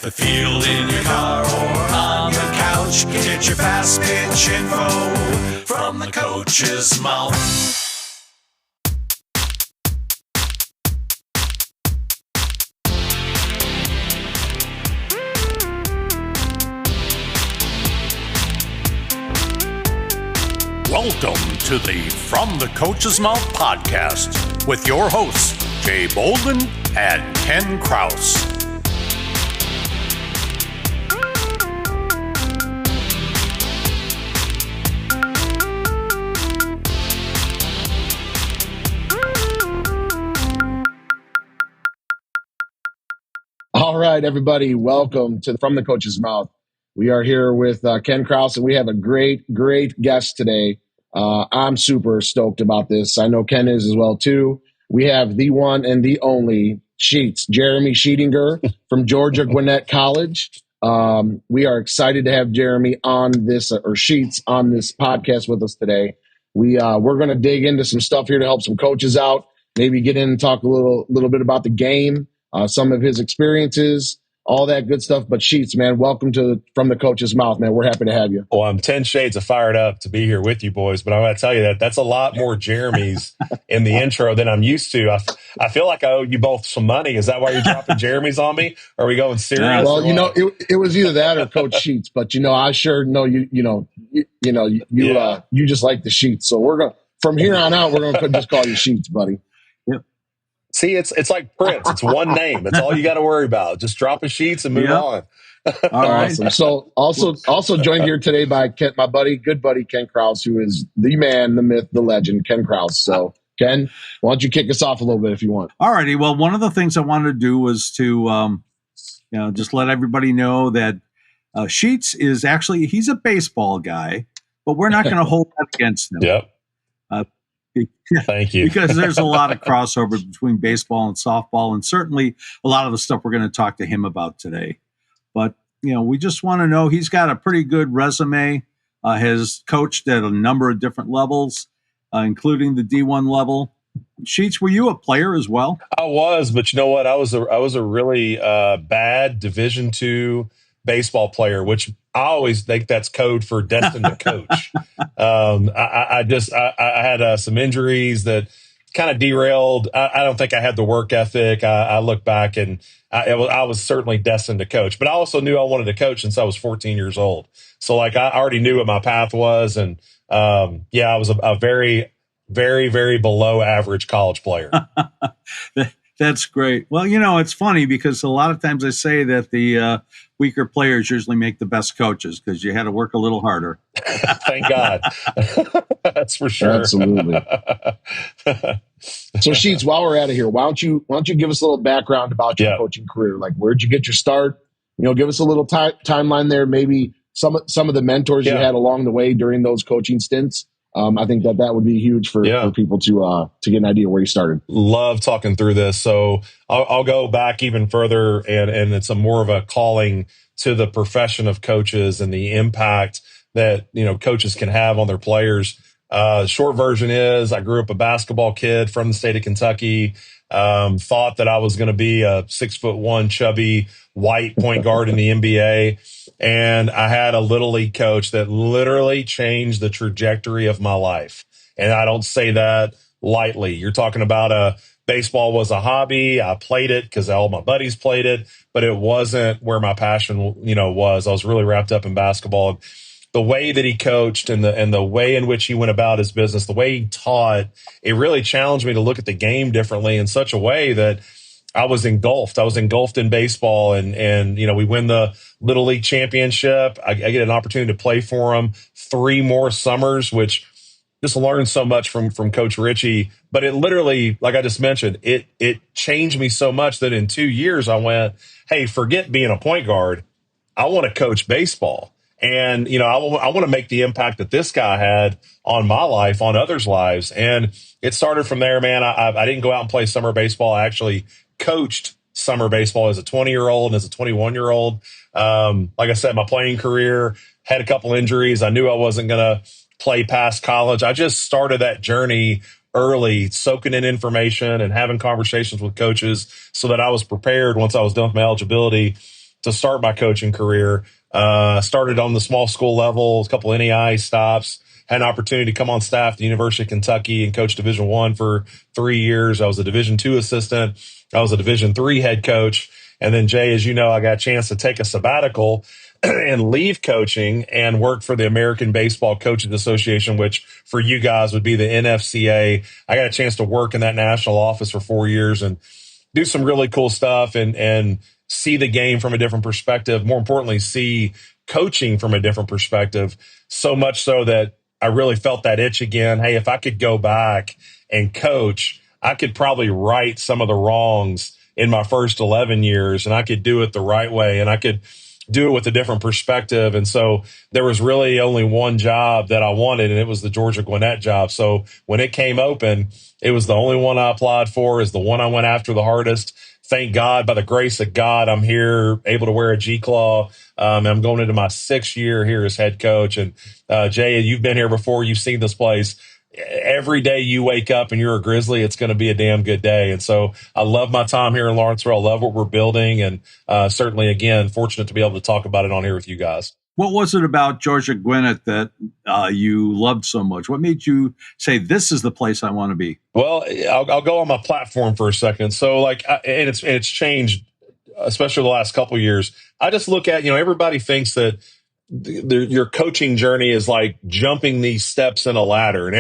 the field, in your car, or on the couch. Get your fast pitch info from the coach's mouth. Welcome to the From the Coach's Mouth podcast with your hosts, Jay Bolden and Ken Kraus. All right, everybody, welcome to From the Coach's Mouth. We are here with Ken Kraus, and we have a great guest today. I'm super stoked about this. I know Ken is as well, too. We have the one and the only Jeremy Sheetinger from Georgia Gwinnett College. We are excited to have Jeremy on this, or Sheets, on this podcast with us today. We're going to dig into some stuff here to help some coaches out, maybe get in and talk a little bit about the game, some of his experiences, all that good stuff. But Sheets, man, welcome to From the Coach's Mouth, man. We're happy to have you. Well, I'm 10 shades of fired up to be here with you boys, but I'm going to tell you that's a lot more Jeremy's in the intro than I'm used to. I feel like I owe you both some money. Is that why you're dropping Jeremy's on me? Are we going serious? Well, it was either that or Coach Sheets, but I sure know you just like the Sheets. So we're going to, from here on out, we're going to just call you Sheets, buddy. See, it's like Prince. It's one name. That's all you got to worry about. Just drop a Sheets and move on. Awesome. So also joined here today by my good buddy, Ken Kraus, who is the man, the myth, the legend, Ken Kraus. So Ken, why don't you kick us off a little bit if you want? All righty. Well, one of the things I wanted to do was to, just let everybody know that Sheets is actually, he's a baseball guy, but we're not going to hold that against him. Yep. Thank you. Because there's a lot of crossover between baseball and softball, and certainly a lot of the stuff we're going to talk to him about today. But, we just want to know he's got a pretty good resume, has coached at a number of different levels, including the D1 level. Sheets, were you a player as well? I was, but you know what? I was a really bad Division II baseball player, which I always think that's code for destined to coach. I had some injuries that kind of derailed. I don't think I had the work ethic. I look back and I was certainly destined to coach, but I also knew I wanted to coach since I was 14 years old. So I already knew what my path was. And I was a very, very, very below average college player. That's great. Well, it's funny because a lot of times I say that the weaker players usually make the best coaches because you had to work a little harder. Thank God. That's for sure. Absolutely. So Sheets, while we're out of here, why don't you give us a little background about your coaching career? Like, where'd you get your start? Give us a little timeline there. Maybe some of the mentors you had along the way during those coaching stints. I think that would be huge for people to get an idea where you started. Love talking through this. So I'll go back even further, and it's more of a calling to the profession of coaches and the impact that coaches can have on their players. Short version is I grew up a basketball kid from the state of Kentucky. Thought that I was going to be a 6'1" chubby white point guard in the NBA. And I had a little league coach that literally changed the trajectory of my life. And I don't say that lightly. You're talking about baseball was a hobby. I played it because all my buddies played it, but it wasn't where my passion, was. I was really wrapped up in basketball. The way that he coached and the way in which he went about his business, the way he taught, it really challenged me to look at the game differently in such a way that I was engulfed. I was engulfed in baseball, and we win the Little League championship. I get an opportunity to play for him 3 more summers, which just learned so much from Coach Ritchie. But it literally, like I just mentioned, it changed me so much that in 2 years I went, hey, forget being a point guard. I want to coach baseball. And, I want to make the impact that this guy had on my life, on others' lives. And it started from there, man. I didn't go out and play summer baseball. I actually coached summer baseball as a 20-year-old and as a 21-year-old. Like I said, my playing career had a couple injuries. I knew I wasn't going to play past college. I just started that journey early, soaking in information and having conversations with coaches so that I was prepared once I was done with my eligibility to start my coaching career. Started on the small school level, a couple NAI stops, had an opportunity to come on staff at the University of Kentucky and coach Division I for 3 years. I was a Division II assistant. I was a Division III head coach. And then, Jay, as you know, I got a chance to take a sabbatical and leave coaching and work for the American Baseball Coaches Association, which for you guys would be the NFCA. I got a chance to work in that national office for 4 years and do some really cool stuff and see the game from a different perspective. More importantly, see coaching from a different perspective. So much so that I really felt that itch again. Hey, if I could go back and coach, I could probably right some of the wrongs in my first 11 years, and I could do it the right way, and I could do it with a different perspective. And so there was really only one job that I wanted, and it was the Georgia Gwinnett job. So when it came open, it was the only one I applied for, is the one I went after the hardest. Thank God, by the grace of God, I'm here, able to wear a G-Claw. I'm going into my 6th year here as head coach. And Jay, you've been here before. You've seen this place. Every day you wake up and you're a Grizzly, it's going to be a damn good day. And so I love my time here in Lawrenceville. I love what we're building. And certainly, again, fortunate to be able to talk about it on here with you guys. What was it about Georgia Gwinnett that you loved so much? What made you say, this is the place I want to be? Well, I'll go on my platform for a second. So and it's changed, especially the last couple of years. I just look at, everybody thinks that your coaching journey is like jumping these steps in a ladder, and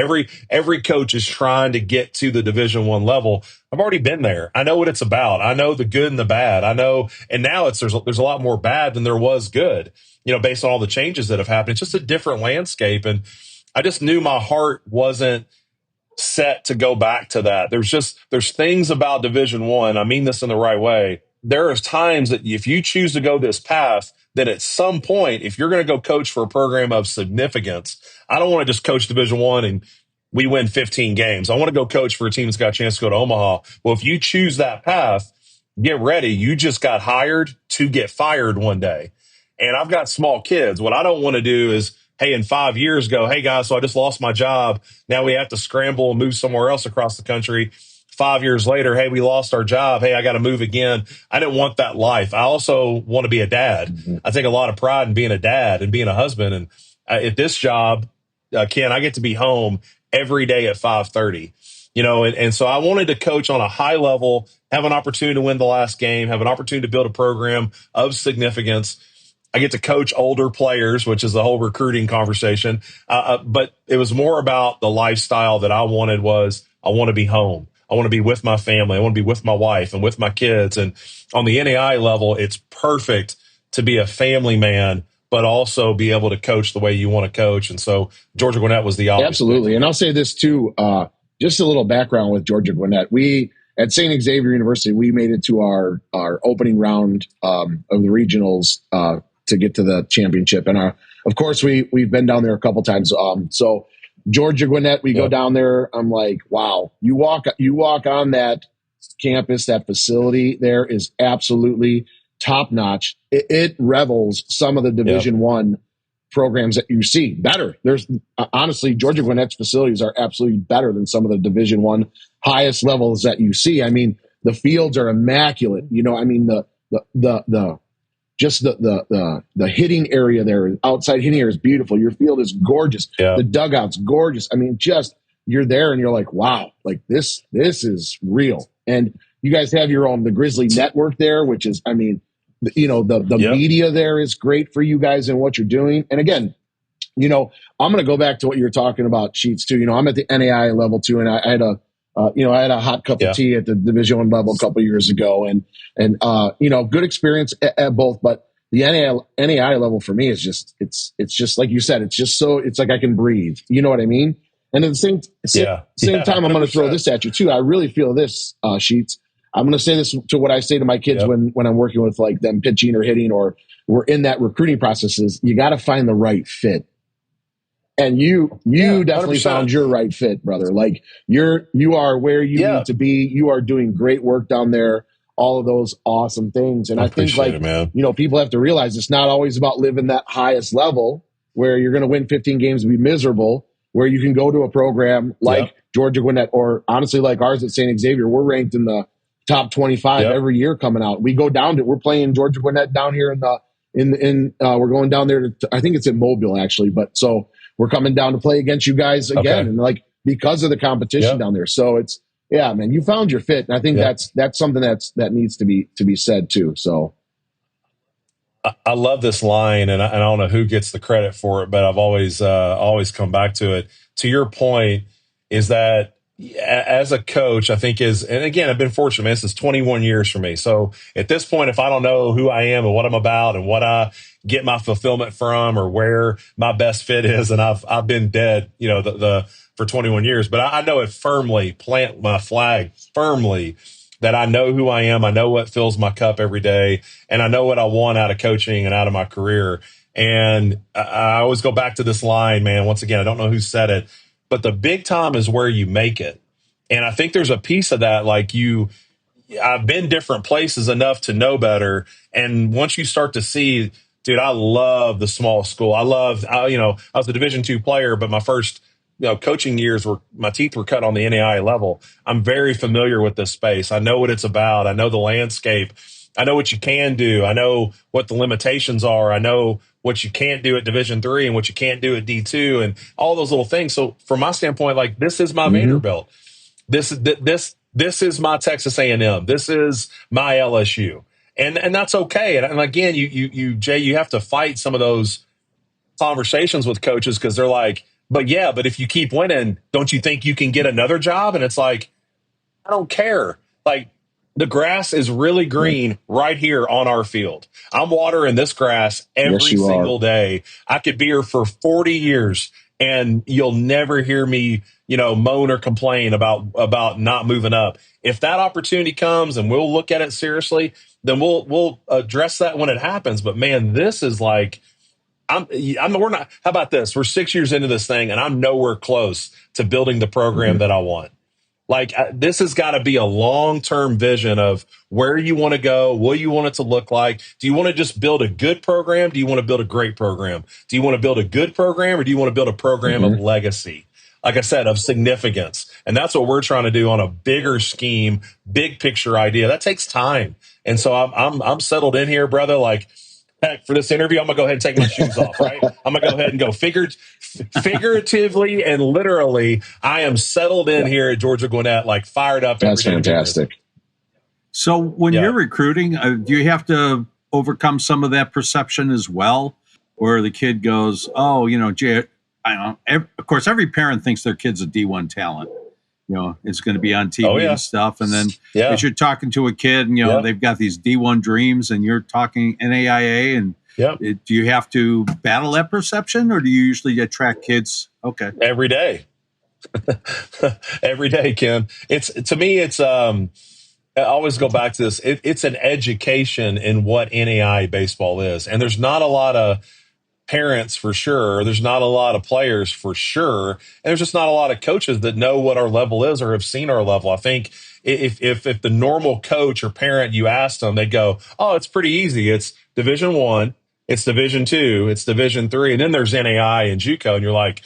every coach is trying to get to the Division I level. I've already been there. I know what it's about. I know the good and the bad. I know, and now there's a lot more bad than there was good, based on all the changes that have happened. It's just a different landscape. And I just knew my heart wasn't set to go back to that. There's things about Division I mean this in the right way. There are times that if you choose to go this path, then at some point, if you're going to go coach for a program of significance, I don't want to just coach Division I and we win 15 games. I want to go coach for a team that's got a chance to go to Omaha. Well, if you choose that path, get ready. You just got hired to get fired one day. And I've got small kids. What I don't want to do is, hey, in 5 years go, hey guys, so I just lost my job. Now we have to scramble and move somewhere else across the country. 5 years later, hey, we lost our job. Hey, I got to move again. I didn't want that life. I also want to be a dad. Mm-hmm. I take a lot of pride in being a dad and being a husband. And at this job, Ken, I get to be home every day at 5:30. And so I wanted to coach on a high level, have an opportunity to win the last game, have an opportunity to build a program of significance. I get to coach older players, which is the whole recruiting conversation. But it was more about the lifestyle that I wanted was I want to be home. I want to be with my family. I want to be with my wife and with my kids. And on the NAI level, it's perfect to be a family man, but also be able to coach the way you want to coach. And so Georgia Gwinnett was the obvious. Absolutely. And I'll say this too, just a little background with Georgia Gwinnett. We, at St. Xavier University, we made it to our opening round of the regionals to get to the championship. And of course, we've been down there a couple times. So Georgia Gwinnett, we go down there. I'm like, wow, you walk on that campus, that facility there is absolutely top notch. It revels some of the Division I programs that you see better. There's honestly, Georgia Gwinnett's facilities are absolutely better than some of the Division I highest levels that you see. I mean, the fields are immaculate. I mean, the hitting area there, outside hitting area is beautiful. Your field is gorgeous. Yeah. The dugout's gorgeous. I mean, just you're there and you're like, wow, like this is real. And you guys have the Grizzly Network there, which is, I mean, the media there is great for you guys and what you're doing. And again, I'm going to go back to what you were talking about, Sheets too. I'm at the NAI level too, and I had a hot cup of tea at the Division I level a couple of years ago, and good experience at both. But the NAI level for me is just it's just like you said, it's like I can breathe. You know what I mean? And at the same time, I'm going to throw this at you too. I really feel this, Sheets. I'm going to say this to what I say to my kids when I'm working with like them pitching or hitting, or we're in that recruiting process. Is you got to find the right fit. And you definitely 100%. Found your right fit, brother. Like you are where you need to be. You are doing great work down there. All of those awesome things. And I think people have to realize it's not always about living that highest level where you're going to win 15 games and be miserable, where you can go to a program like Georgia Gwinnett, or honestly like ours at St. Xavier. We're ranked in the top 25 every year coming out. We go down to, we're playing Georgia Gwinnett down here we're going down there to, I think it's in Mobile actually, but so we're coming down to play against you guys again. And like, because of the competition down there. So it's, yeah, man, you found your fit. And I think that's something that needs to be said too. So I love this line, and I don't know who gets the credit for it, but I've always come back to it. To your point, is that as a coach, I think and again, I've been fortunate, man, this is 21 years for me. So at this point, if I don't know who I am and what I'm about and what I get my fulfillment from or where my best fit is, and I've been dead, for 21 years, but I know it firmly, plant my flag firmly, that I know who I am. I know what fills my cup every day, and I know what I want out of coaching and out of my career. And I always go back to this line, man. Once again, I don't know who said it, but the big time is where you make it. And I think there's a piece of that, like I've been different places enough to know better. And once you start to see, dude, I love the small school. I was a Division II player, but my first coaching years my teeth were cut on the NAIA level. I'm very familiar with this space. I know what it's about. I know the landscape. I know what you can do. I know what the limitations are. I know what you can't do at Division III and what you can't do at D2 and all those little things. So from my standpoint, like, this is my Vanderbilt. This is my Texas A&M. This is my LSU. And that's okay. And again, Jay, you have to fight some of those conversations with coaches because they're like, but if you keep winning, don't you think you can get another job? And it's like, I don't care. Like, the grass is really green right here on our field. I'm watering this grass every single day. I could be here for 40 years and you'll never hear me, moan or complain about not moving up. If that opportunity comes and we'll look at it seriously, then we'll address that when it happens. But man, this is like, we're not, how about this? We're 6 years into this thing and I'm nowhere close to building the program that I want. Like, this has got to be a long-term vision of where you want to go, what you want it to look like. Do you want to just build a good program? Do you want to build a great program? Do you want to build a good program or do you want to build a program of legacy? Like I said, of significance. And that's what we're trying to do on a bigger scheme, big picture idea. That takes time. And so I'm settled in here, brother. Like, heck, for this interview, I'm going to go ahead and take my shoes off, right? I'm going to go ahead and go figuratively and literally. I am settled in here at Georgia Gwinnett, like, fired up. That's fantastic. So when you're recruiting, do you have to overcome some of that perception as well? Or the kid goes, Jay, of course, every parent thinks their kid's a D1 talent. It's going to be on TV and stuff. And then as you're talking to a kid and, they've got these D1 dreams and you're talking NAIA and do you have to battle that perception or do you usually attract kids? Okay. Every day. Every day, Ken. To me, I always go back to this. It's an education in what NAIA baseball is. And there's not a lot of parents for sure. There's not a lot of players for sure. And there's just not a lot of coaches that know what our level is or have seen our level. I think if the normal coach or parent, you asked them, they'd go, oh, it's pretty easy. It's Division I, it's Division II, it's Division III, and then there's NAIA and JUCO. And you're like,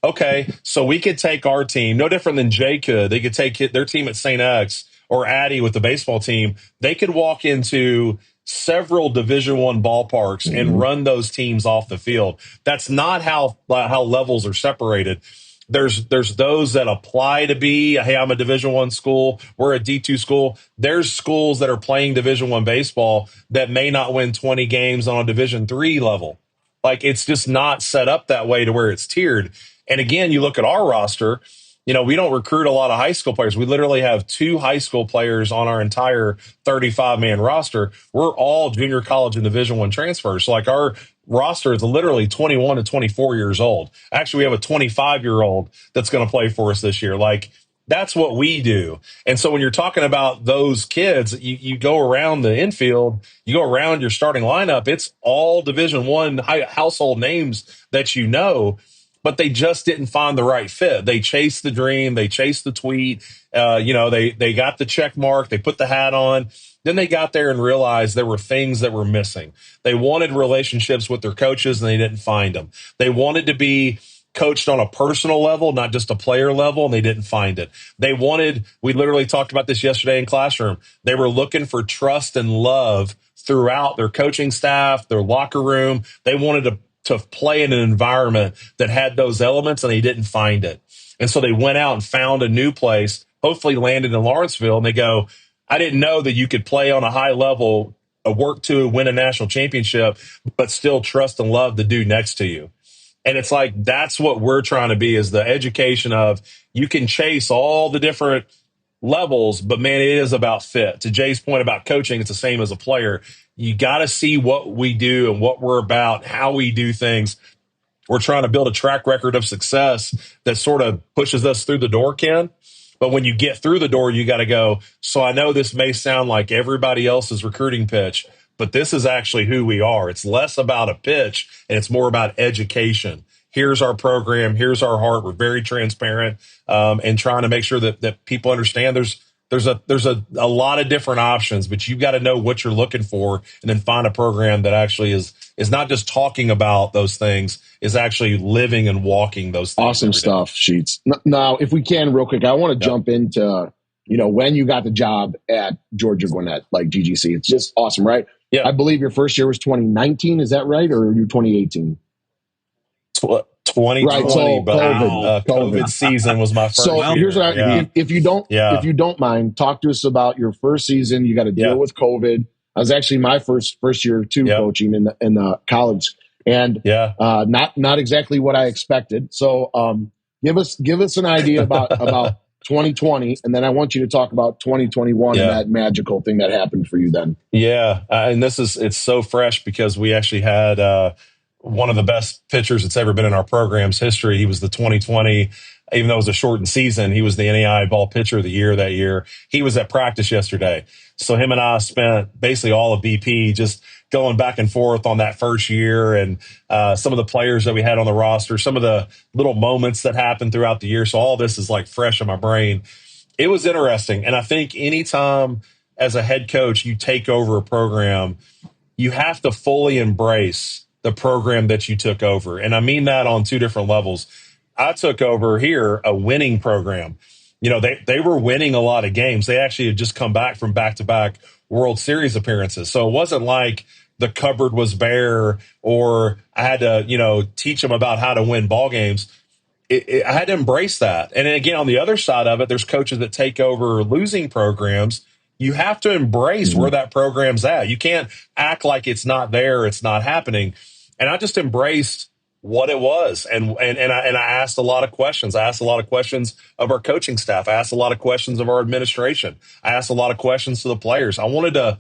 okay, so we could take our team, no different than Jay could. They could take their team at St. X or Addie with the baseball team. They could walk into several Division I ballparks and run those teams off the field. That's not how levels are separated. There's those that apply to be, hey, I'm a Division I school, we're a D2 school. There's schools that are playing Division I baseball that may not win 20 games on a Division III level. Like, it's just not set up that way to where it's tiered. And again, you look at our roster, we don't recruit a lot of high school players. We literally have 2 high school players on our entire 35-man roster. We're all junior college and Division I transfers. So, like, our roster is literally 21 to 24 years old. Actually, we have a 25-year-old that's going to play for us this year. Like, that's what we do. And so when you're talking about those kids, you go around the infield, you go around your starting lineup, it's all Division I household names that but they just didn't find the right fit. They chased the dream. They chased the tweet. They got the check mark. They put the hat on. Then they got there and realized there were things that were missing. They wanted relationships with their coaches and they didn't find them. They wanted to be coached on a personal level, not just a player level, and they didn't find it. We literally talked about this yesterday in classroom. They were looking for trust and love throughout their coaching staff, their locker room. They wanted to play in an environment that had those elements, and they didn't find it. And so they went out and found a new place, hopefully landed in Lawrenceville, and they go, I didn't know that you could play on a high level, work to win a national championship, but still trust and love the dude next to you. And it's like, that's what we're trying to be, is the education of, you can chase all the different levels, but man, it is about fit. To Jay's point about coaching, it's the same as a player. You got to see what we do and what we're about, how we do things. We're trying to build a track record of success that sort of pushes us through the door, Ken. But when you get through the door, you got to go, so I know this may sound like everybody else's recruiting pitch, but this is actually who we are. It's less about a pitch and it's more about education. Here's our program. Here's our heart. We're very transparent, and trying to make sure that people understand there's a lot of different options, but you've got to know what you're looking for and then find a program that actually is not just talking about those things, is actually living and walking those things. Awesome stuff, Sheets. Now, if we can, real quick, I want to jump into, when you got the job at Georgia Gwinnett, like GGC. It's just awesome, right? Yeah. I believe your first year was 2019. Is that right? Or are you 2018? 2020, right, so but COVID. COVID season was my first so year. here's what if you don't mind, talk to us about your first season. You got to deal with COVID. I was actually my first year too, coaching in the college, and not exactly what I expected. So give us an idea about 2020, and then I want you to talk about 2021 and that magical thing that happened for you then. Yeah, and it's so fresh because we actually had one of the best pitchers that's ever been in our program's history. He was the 2020, even though it was a shortened season, he was the NAI ball pitcher of the year that year. He was at practice yesterday. So him and I spent basically all of BP just going back and forth on that first year, and some of the players that we had on the roster, some of the little moments that happened throughout the year. So all this is like fresh in my brain. It was interesting. And I think anytime as a head coach, you take over a program, you have to fully embrace the program that you took over. And I mean that on two different levels. I took over here a winning program. They were winning a lot of games. They actually had just come back from back-to-back World Series appearances. So it wasn't like the cupboard was bare or I had to, teach them about how to win ball games. I had to embrace that. And then again, on the other side of it, there's coaches that take over losing programs. You have to embrace where that program's at. You can't act like it's not there, it's not happening. And I just embraced what it was. And I asked a lot of questions. I asked a lot of questions of our coaching staff. I asked a lot of questions of our administration. I asked a lot of questions to the players. I wanted to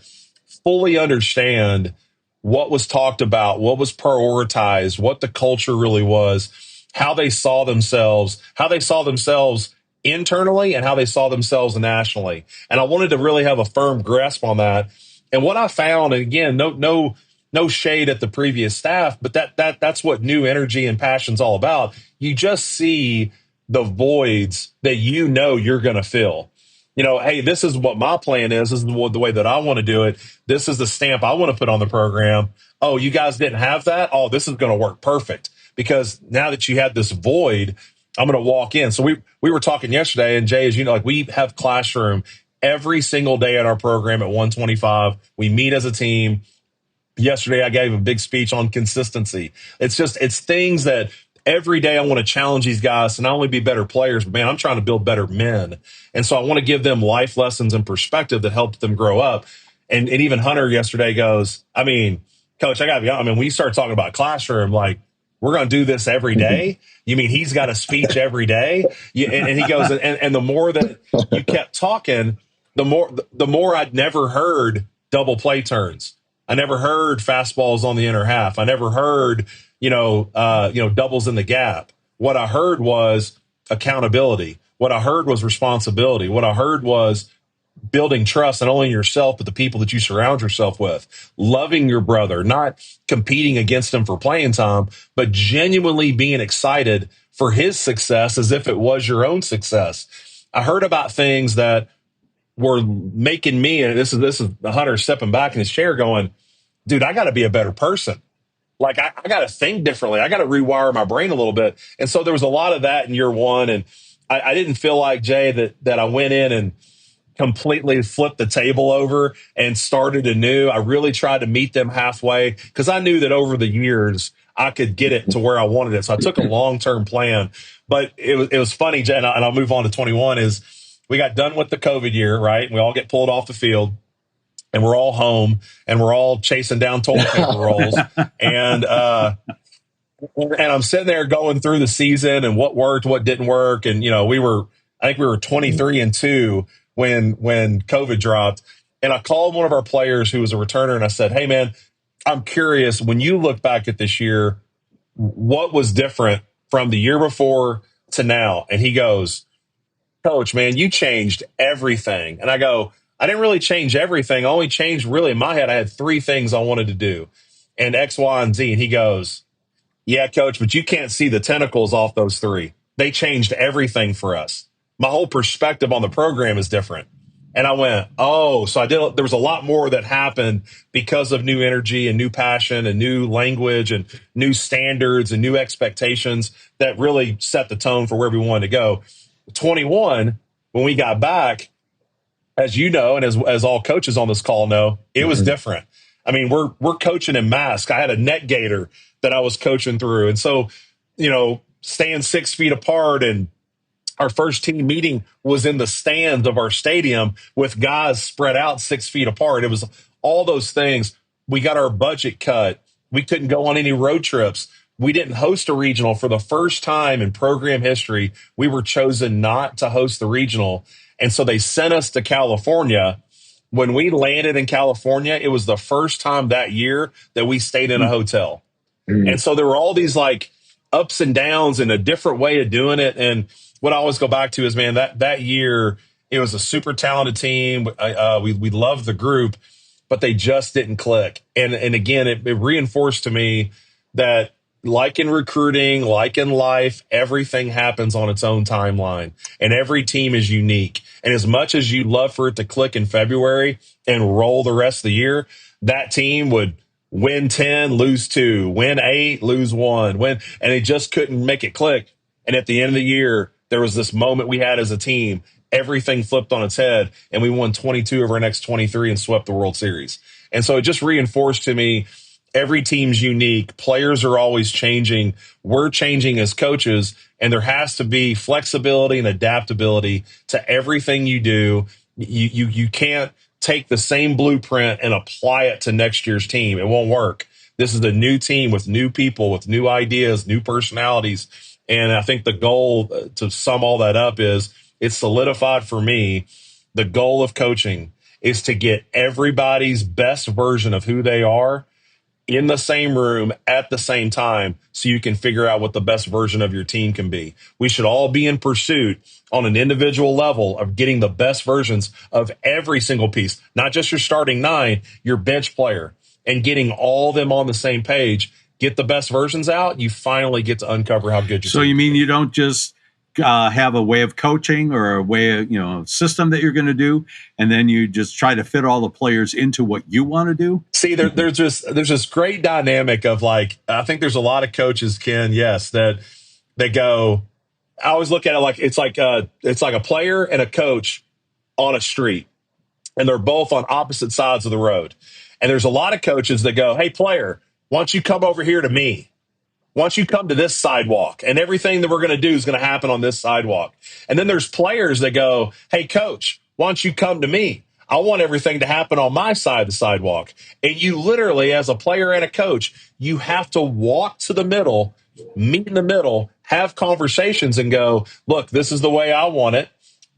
fully understand what was talked about, what was prioritized, what the culture really was, how they saw themselves internally and how they saw themselves nationally. And I wanted to really have a firm grasp on that. And what I found, and again, no shade at the previous staff, but that's what new energy and passion's all about. You just see the voids that you're going to fill. Hey, this is what my plan is. This is the way that I want to do it. This is the stamp I want to put on the program. Oh, you guys didn't have that? Oh, this is going to work perfect. Because now that you had this void, I'm going to walk in. So we were talking yesterday, and Jay, as you know, we have classroom every single day at our program at 125. We meet as a team. Yesterday, I gave a big speech on consistency. It's things that every day I want to challenge these guys to not only be better players, but man, I'm trying to build better men. And so I want to give them life lessons and perspective that helps them grow up. And even Hunter yesterday goes, Coach, I got to be honest, when you start talking about classroom, like, we're going to do this every day. You mean he's got a speech every day? And he goes, and the more that you kept talking, the more I'd never heard double play turns. I never heard fastballs on the inner half. I never heard, doubles in the gap. What I heard was accountability. What I heard was responsibility. What I heard was building trust, not only in yourself, but the people that you surround yourself with, loving your brother, not competing against him for playing time, but genuinely being excited for his success as if it was your own success. I heard about things that were making me, and this is Hunter stepping back in his chair going, dude, I got to be a better person. like I got to think differently. I got to rewire my brain a little bit. And so there was a lot of that in year one. And I didn't feel like, Jay, that I went in and completely flipped the table over and started anew. I really tried to meet them halfway because I knew that over the years I could get it to where I wanted it. So I took a long-term plan. But it was funny, Jay, and I'll move on to 21, is we got done with the COVID year, right? We all get pulled off the field. And we're all home, and we're all chasing down toilet paper rolls. And I'm sitting there going through the season and what worked, what didn't work. And, I think we were 23-2 when COVID dropped. And I called one of our players who was a returner, and I said, "Hey, man, I'm curious, when you look back at this year, what was different from the year before to now?" And he goes, "Coach, man, you changed everything." And I go, "I didn't really change everything. I only changed, really, in my head, I had 3 things I wanted to do, and X, Y, and Z." And he goes, "Yeah, Coach, but you can't see the tentacles off those 3. They changed everything for us. My whole perspective on the program is different." And I went, "Oh, so there was a lot more that happened because of new energy and new passion and new language and new standards and new expectations that really set the tone for where we wanted to go." 21, when we got back, as you know, and as all coaches on this call know, it was different. I mean, we're coaching in masks. I had a net gator that I was coaching through. And so, staying 6 feet apart, and our first team meeting was in the stands of our stadium with guys spread out 6 feet apart. It was all those things. We got our budget cut. We couldn't go on any road trips. We didn't host a regional for the first time in program history. We were chosen not to host the regional. And so they sent us to California. When we landed in California, it was the first time that year that we stayed in a hotel. And so there were all these like ups and downs and a different way of doing it. And what I always go back to is, man, that year, it was a super talented team. We loved the group, but they just didn't click. And again, it reinforced to me that, like in recruiting, like in life, everything happens on its own timeline, and every team is unique. And as much as you'd love for it to click in February and roll the rest of the year, that team would win 10, lose 2, win 8, lose 1, and they just couldn't make it click. And at the end of the year, there was this moment we had as a team. Everything flipped on its head, and we won 22 of our next 23 and swept the World Series. And so it just reinforced to me, every team's unique. Players are always changing. We're changing as coaches, and there has to be flexibility and adaptability to everything you do. You can't take the same blueprint and apply it to next year's team. It won't work. This is a new team with new people, with new ideas, new personalities. And I think the goal, to sum all that up, is it's solidified for me. The goal of coaching is to get everybody's best version of who they are in the same room at the same time, so you can figure out what the best version of your team can be. We should all be in pursuit on an individual level of getting the best versions of every single piece, not just your starting 9, your bench player, and getting all of them on the same page. Get the best versions out. You finally get to uncover how good your So team you mean is. you don't just have a way of coaching or a way of, system that you're going to do, and then you just try to fit all the players into what you want to do? See, there's this great dynamic of, like, I think there's a lot of coaches, Ken, yes, that go, I always look at it like it's like a player and a coach on a street, and they're both on opposite sides of the road. And there's a lot of coaches that go, "Hey, player, why don't you come over here to me? Why don't you come to this sidewalk? And everything that we're going to do is going to happen on this sidewalk." And then there's players that go, "Hey, coach, why don't you come to me? I want everything to happen on my side of the sidewalk." And you literally, as a player and a coach, you have to walk to the middle, meet in the middle, have conversations, and go, "Look, this is the way I want it,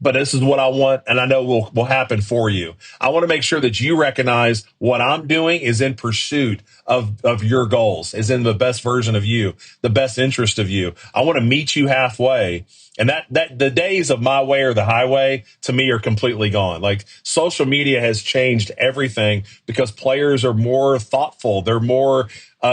but this is what I want, and I know will happen for you. I want to make sure that you recognize what I'm doing is in pursuit of your goals, is in the best version of you, the best interest of you. I want to meet you halfway." And that the days of my way or the highway, to me, are completely gone. Like, social media has changed everything because players are more thoughtful. They're more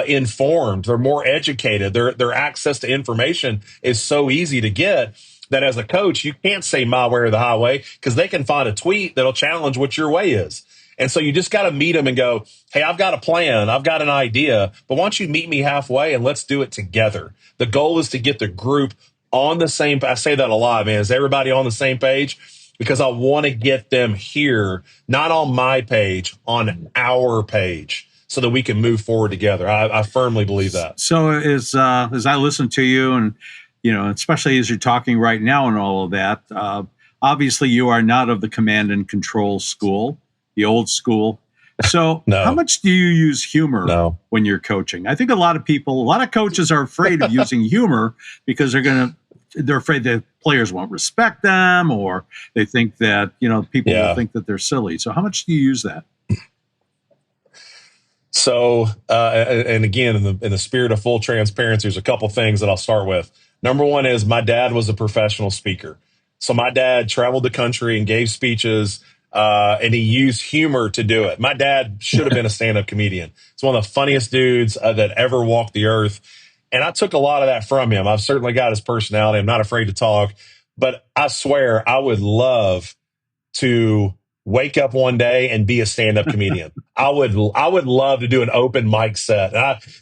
informed. They're more educated. Their access to information is so easy to get that as a coach, you can't say my way or the highway, because they can find a tweet that'll challenge what your way is. And so you just got to meet them and go, hey, I've got a plan. I've got an idea, but why don't you meet me halfway and let's do it together? The goal is to get the group on the same. I say that a lot, man. Is everybody on the same page? Because I want to get them here, not on my page, on our page, so that we can move forward together. I firmly believe that. So as I listen to you, and especially as you're talking right now and all of that, obviously you are not of the command and control school, the old school. So No. How much do you use humor when you're coaching? I think a lot of coaches are afraid of using humor because they're afraid that players won't respect them, or they think that, people will think that they're silly. So how much do you use that? So, and again, in the spirit of full transparency, there's a couple things that I'll start with. Number one is my dad was a professional speaker. So my dad traveled the country and gave speeches, and he used humor to do it. My dad should have been a stand-up comedian. He's one of the funniest dudes that ever walked the earth. And I took a lot of that from him. I've certainly got his personality. I'm not afraid to talk, but I swear I would love to wake up one day and be a stand-up comedian. I would love to do an open mic set.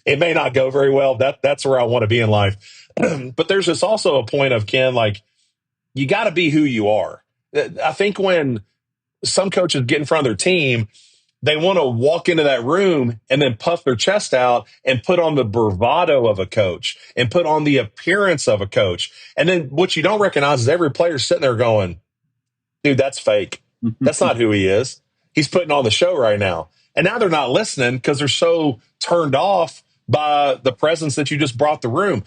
It may not go very well. That's where I want to be in life. But there's just also a point of, Ken, like, you got to be who you are. I think when some coaches get in front of their team, they want to walk into that room and then puff their chest out and put on the bravado of a coach and put on the appearance of a coach. And then what you don't recognize is every player sitting there going, dude, that's fake. That's not who he is. He's putting on the show right now. And now they're not listening because they're so turned off by the presence that you just brought the room.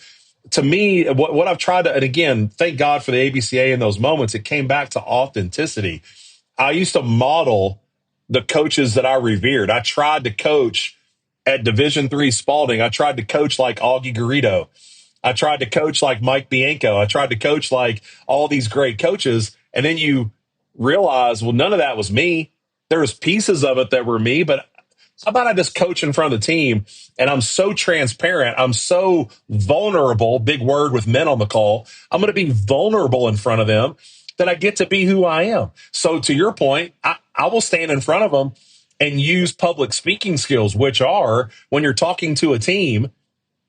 To me, what I've tried to, and again, thank God for the ABCA in those moments, it came back to authenticity. I used to model the coaches that I revered. I tried to coach at Division III Spalding. I tried to coach like Augie Garrido. I tried to coach like Mike Bianco. I tried to coach like all these great coaches. And then you realize, well, none of that was me. There was pieces of it that were me, but how about I just coach in front of the team and I'm so transparent. I'm so vulnerable, big word with men on the call. I'm going to be vulnerable in front of them that I get to be who I am. So to your point, I will stand in front of them and use public speaking skills, which are when you're talking to a team,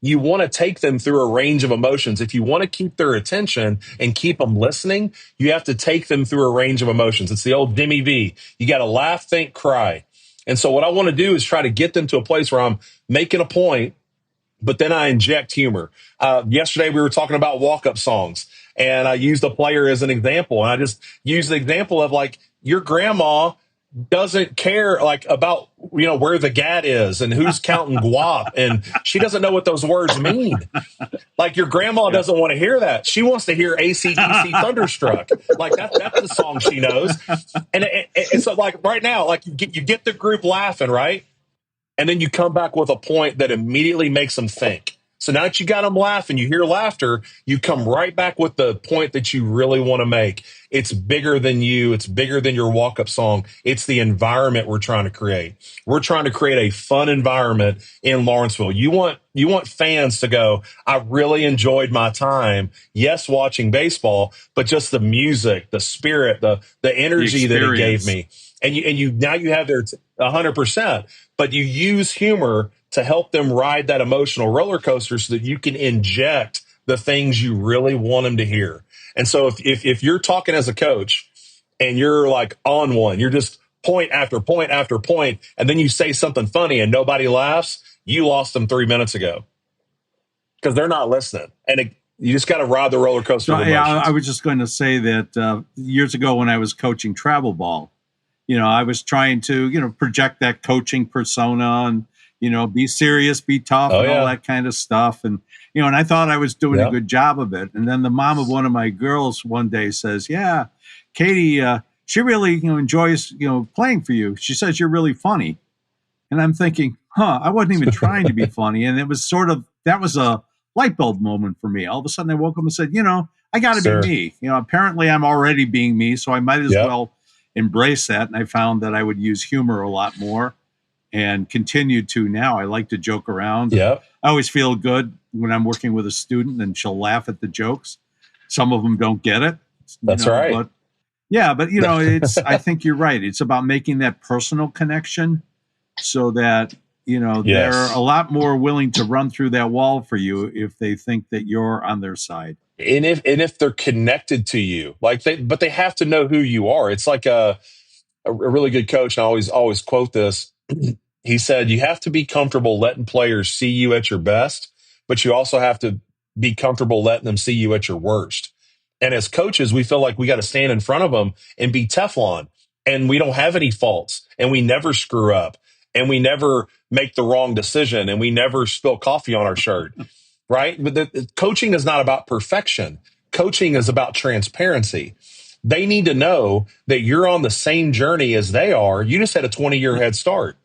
you want to take them through a range of emotions. If you want to keep their attention and keep them listening, you have to take them through a range of emotions. It's the old Demi V. You got to laugh, think, cry. And so what I want to do is try to get them to a place where I'm making a point, but then I inject humor. Yesterday, we were talking about walk-up songs, and I used a player as an example. And I just used the example of, like, your grandma doesn't care, like, about, where the gat is and who's counting guap. And she doesn't know what those words mean. Like, your grandma doesn't want to hear that. She wants to hear AC/DC Thunderstruck. Like, that's the song she knows. And so, like, right now, like, you get the group laughing, right? And then you come back with a point that immediately makes them think. So now that you got them laughing, you hear laughter, you come right back with the point that you really want to make. It's bigger than you. It's bigger than your walk-up song. It's the environment we're trying to create. We're trying to create a fun environment in Lawrenceville. You want fans to go, I really enjoyed my time. Yes, watching baseball, but just the music, the spirit, the energy that it gave me. And you now you have their 100%, but you use humor to help them ride that emotional roller coaster so that you can inject the things you really want them to hear. And so if you're talking as a coach and you're like on one, you're just point after point after point, and then you say something funny and nobody laughs, you lost them 3 minutes ago because they're not listening. And you just got to ride the roller coaster. So, I was just going to say that years ago when I was coaching travel ball, I was trying to, project that coaching persona and, be serious, be tough, and all that kind of stuff. And, and I thought I was doing a good job of it. And then the mom of one of my girls one day says, yeah, Katie, she really, enjoys, playing for you. She says you're really funny. And I'm thinking, I wasn't even trying to be funny. And it was that was a light bulb moment for me. All of a sudden I woke up and said, I got to be me. Apparently I'm already being me, so I might as well embrace that. And I found that I would use humor a lot more and continue to now. I like to joke around. I always feel good when I'm working with a student and she'll laugh at the jokes. Some of them don't get it. That's right. Yeah, but I think you're right. It's about making that personal connection so that, they're Yes. a lot more willing to run through that wall for you if they think that you're on their side. And if they're connected to you, but they have to know who you are. It's like a really good coach, and I always quote this. He said, you have to be comfortable letting players see you at your best, but you also have to be comfortable letting them see you at your worst. And as coaches, we feel like we got to stand in front of them and be Teflon, and we don't have any faults, and we never screw up, and we never make the wrong decision, and we never spill coffee on our shirt, right? But the coaching is not about perfection. Coaching is about transparency. They need to know that you're on the same journey as they are. You just had a 20-year head start.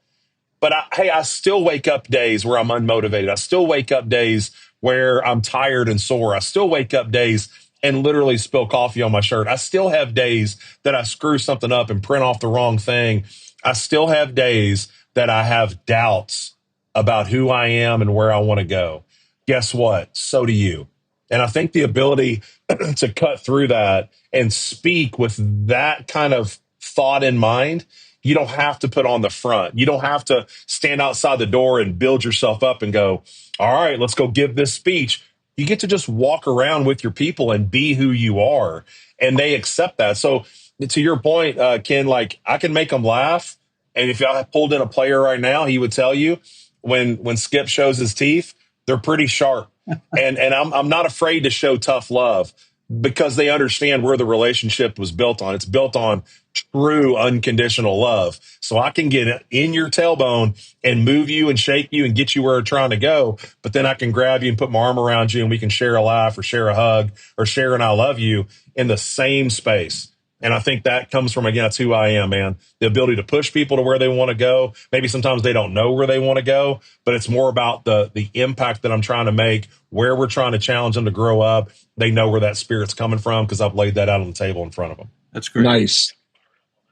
But I still wake up days where I'm unmotivated. I still wake up days where I'm tired and sore. I still wake up days and literally spill coffee on my shirt. I still have days that I screw something up and print off the wrong thing. I still have days that I have doubts about who I am and where I want to go. Guess what? So do you. And I think the ability to cut through that and speak with that kind of thought in mind, you don't have to put on the front. You don't have to stand outside the door and build yourself up and go, all right, let's go give this speech. You get to just walk around with your people and be who you are. And they accept that. So to your point, Ken, like I can make them laugh. And if I pulled in a player right now, he would tell you when Skip shows his teeth, they're pretty sharp. And I'm not afraid to show tough love because they understand where the relationship was built on. It's built on true unconditional love. So I can get in your tailbone and move you and shake you and get you where you're trying to go. But then I can grab you and put my arm around you and we can share a laugh or share a hug or share an I love you in the same space. And I think that comes from, again, that's who I am, man. The ability to push people to where they want to go. Maybe sometimes they don't know where they want to go, but it's more about the impact that I'm trying to make, where we're trying to challenge them to grow up. They know where that spirit's coming from because I've laid that out on the table in front of them. That's great. Nice.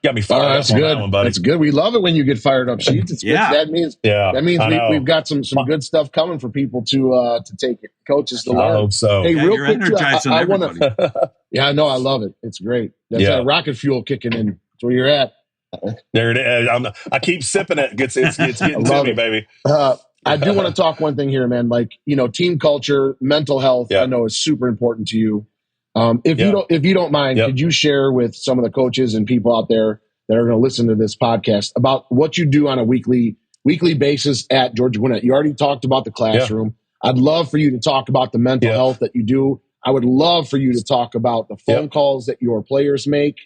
Got me fired up That's on good. that one, buddy. That's good. We love it when you get fired up, Sheets. It's Yeah. That means we've got some good stuff coming for people to take it. Coaches to learn. I hope so. Hey, Yeah, real you're quick, energizing I want everybody. to. Yeah, no, I love it. It's great. That's Yeah. that rocket fuel kicking in. That's where you're at. There it is. I keep sipping it. It's getting to love me, it. baby. I do want to talk one thing here, man. Like, team culture, mental health, Yeah. I know is super important to you. If Yeah. you don't mind, Yep. could you share with some of the coaches and people out there that are going to listen to this podcast about what you do on a weekly basis at Georgia Gwinnett? You already talked about the classroom. I'd love for you to talk about the mental health that you do. I would love for you to talk about the phone calls that your players make.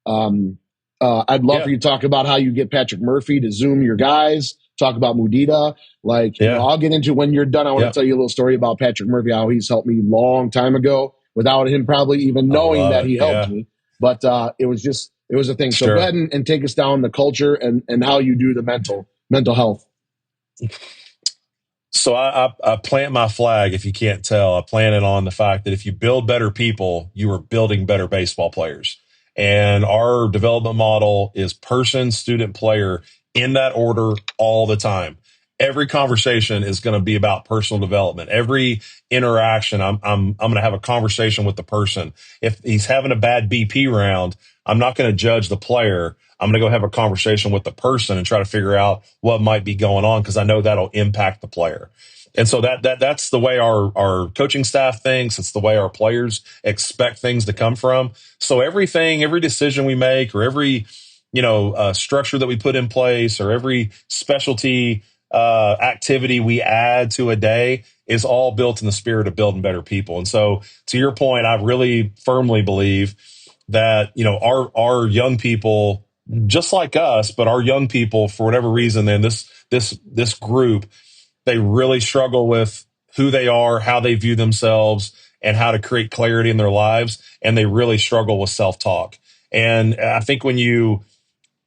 I'd love for you to talk about how you get Patrick Murphy to Zoom your guys. Talk about Mudita. I'll get into when you're done. I want to tell you a little story about Patrick Murphy, how he's helped me long time ago without him probably even knowing that he helped me. But it was a thing. So go ahead and take us down the culture and how you do the mental health. So I plant my flag, if you can't tell. I plant it on the fact that if you build better people, you are building better baseball players. And our development model is person, student, player in that order all the time. Every conversation is going to be about personal development. Every interaction, I'm going to have a conversation with the person. If he's having a bad BP round, I'm not going to judge the player. I'm going to go have a conversation with the person and try to figure out what might be going on because I know that'll impact the player. And so that's the way our coaching staff thinks. It's the way our players expect things to come from. So every decision we make or every, structure that we put in place or every specialty activity we add to a day is all built in the spirit of building better people. And so to your point, I really firmly believe that, our young people, just like us, but our young people, for whatever reason, then this group, they really struggle with who they are, how they view themselves, and how to create clarity in their lives. And they really struggle with self-talk. And I think when you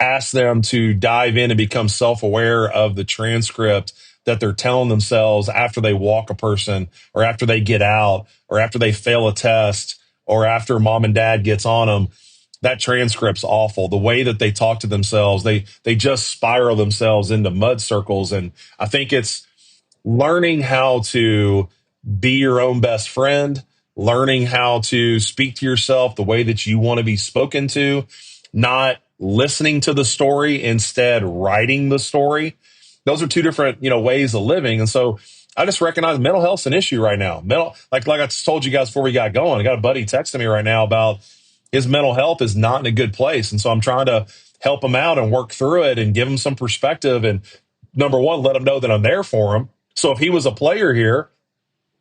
ask them to dive in and become self-aware of the transcript that they're telling themselves after they walk a person or after they get out or after they fail a test or after mom and dad gets on them, that transcript's awful. The way that they talk to themselves, they just spiral themselves into mud circles. And I think it's learning how to be your own best friend, learning how to speak to yourself the way that you want to be spoken to, not listening to the story, instead writing the story. Those are two different, ways of living. And so I just recognize mental health's an issue right now. Like I told you guys before we got going, I got a buddy texting me right now about his mental health is not in a good place. And so I'm trying to help him out and work through it and give him some perspective. And number one, let him know that I'm there for him. So if he was a player here,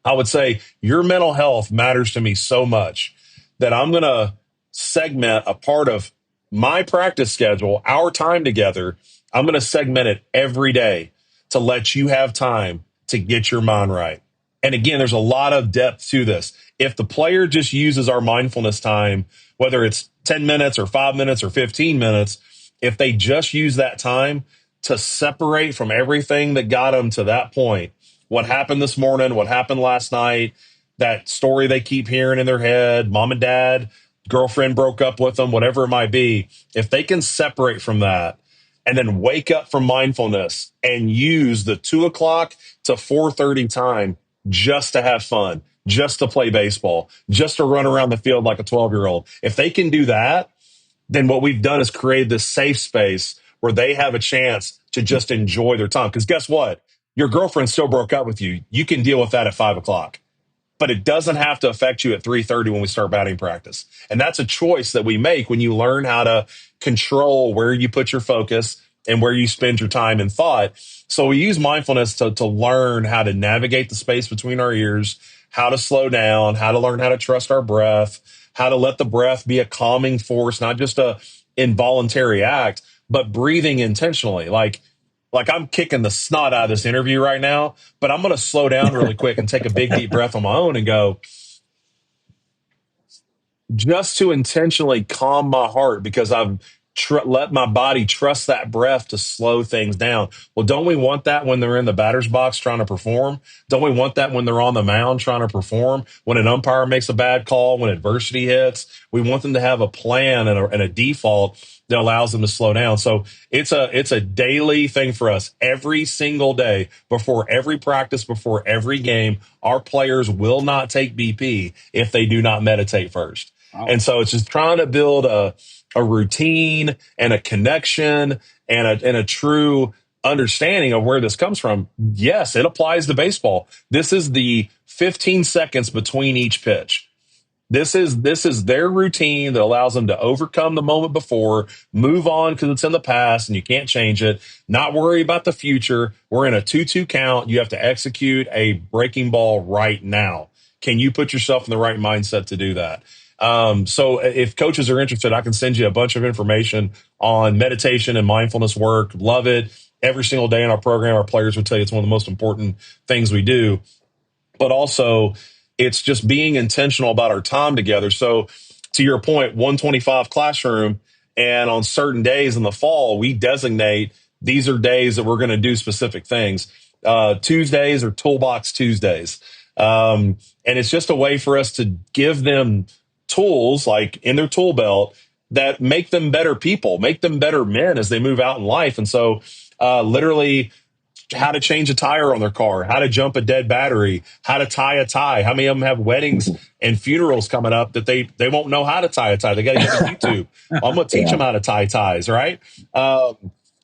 I would say your mental health matters to me so much that I'm going to segment a part of my practice schedule, our time together. I'm going to segment it every day to let you have time to get your mind right. And again, there's a lot of depth to this. If the player just uses our mindfulness time, whether it's 10 minutes or 5 minutes or 15 minutes, if they just use that time to separate from everything that got them to that point, what happened this morning, what happened last night, that story they keep hearing in their head, mom and dad, girlfriend broke up with them, whatever it might be, if they can separate from that and then wake up from mindfulness and use the 2:00 to 4:30 time just to have fun, just to play baseball, just to run around the field like a 12-year-old. If they can do that, then what we've done is create this safe space where they have a chance to just enjoy their time. Because guess what? Your girlfriend still broke up with you. You can deal with that at 5:00. But it doesn't have to affect you at 3:30 when we start batting practice. And that's a choice that we make when you learn how to control where you put your focus and where you spend your time and thought. So we use mindfulness to learn how to navigate the space between our ears, how to slow down, how to learn how to trust our breath, how to let the breath be a calming force, not just a involuntary act, but breathing intentionally. Like I'm kicking the snot out of this interview right now, but I'm going to slow down really quick and take a big deep breath on my own and go, just to intentionally calm my heart because I've let my body trust that breath to slow things down. Well, don't we want that when they're in the batter's box trying to perform? Don't we want that when they're on the mound trying to perform? When an umpire makes a bad call, when adversity hits, we want them to have a plan and a default that allows them to slow down. So it's a daily thing for us. Every single day, before every practice, before every game, our players will not take BP if they do not meditate first. Wow. And so it's just trying to build a routine and a connection and a true understanding of where this comes from. Yes, it applies to baseball. This is the 15 seconds between each pitch. This is their routine that allows them to overcome the moment before, move on because it's in the past and you can't change it, not worry about the future. We're in a 2-2 count. You have to execute a breaking ball right now. Can you put yourself in the right mindset to do that? So if coaches are interested, I can send you a bunch of information on meditation and mindfulness work. Love it. Every single day in our program, our players would tell you it's one of the most important things we do. But also, it's just being intentional about our time together. So to your point, 125 classroom, and on certain days in the fall, we designate these are days that we're going to do specific things. Tuesdays are Toolbox Tuesdays. And it's just a way for us to give them tools like in their tool belt that make them better people, make them better men as they move out in life. And so literally how to change a tire on their car, how to jump a dead battery, how to tie a tie. How many of them have weddings and funerals coming up that they won't know how to tie a tie? They got to get to YouTube. I'm going to teach them how to tie ties, right? How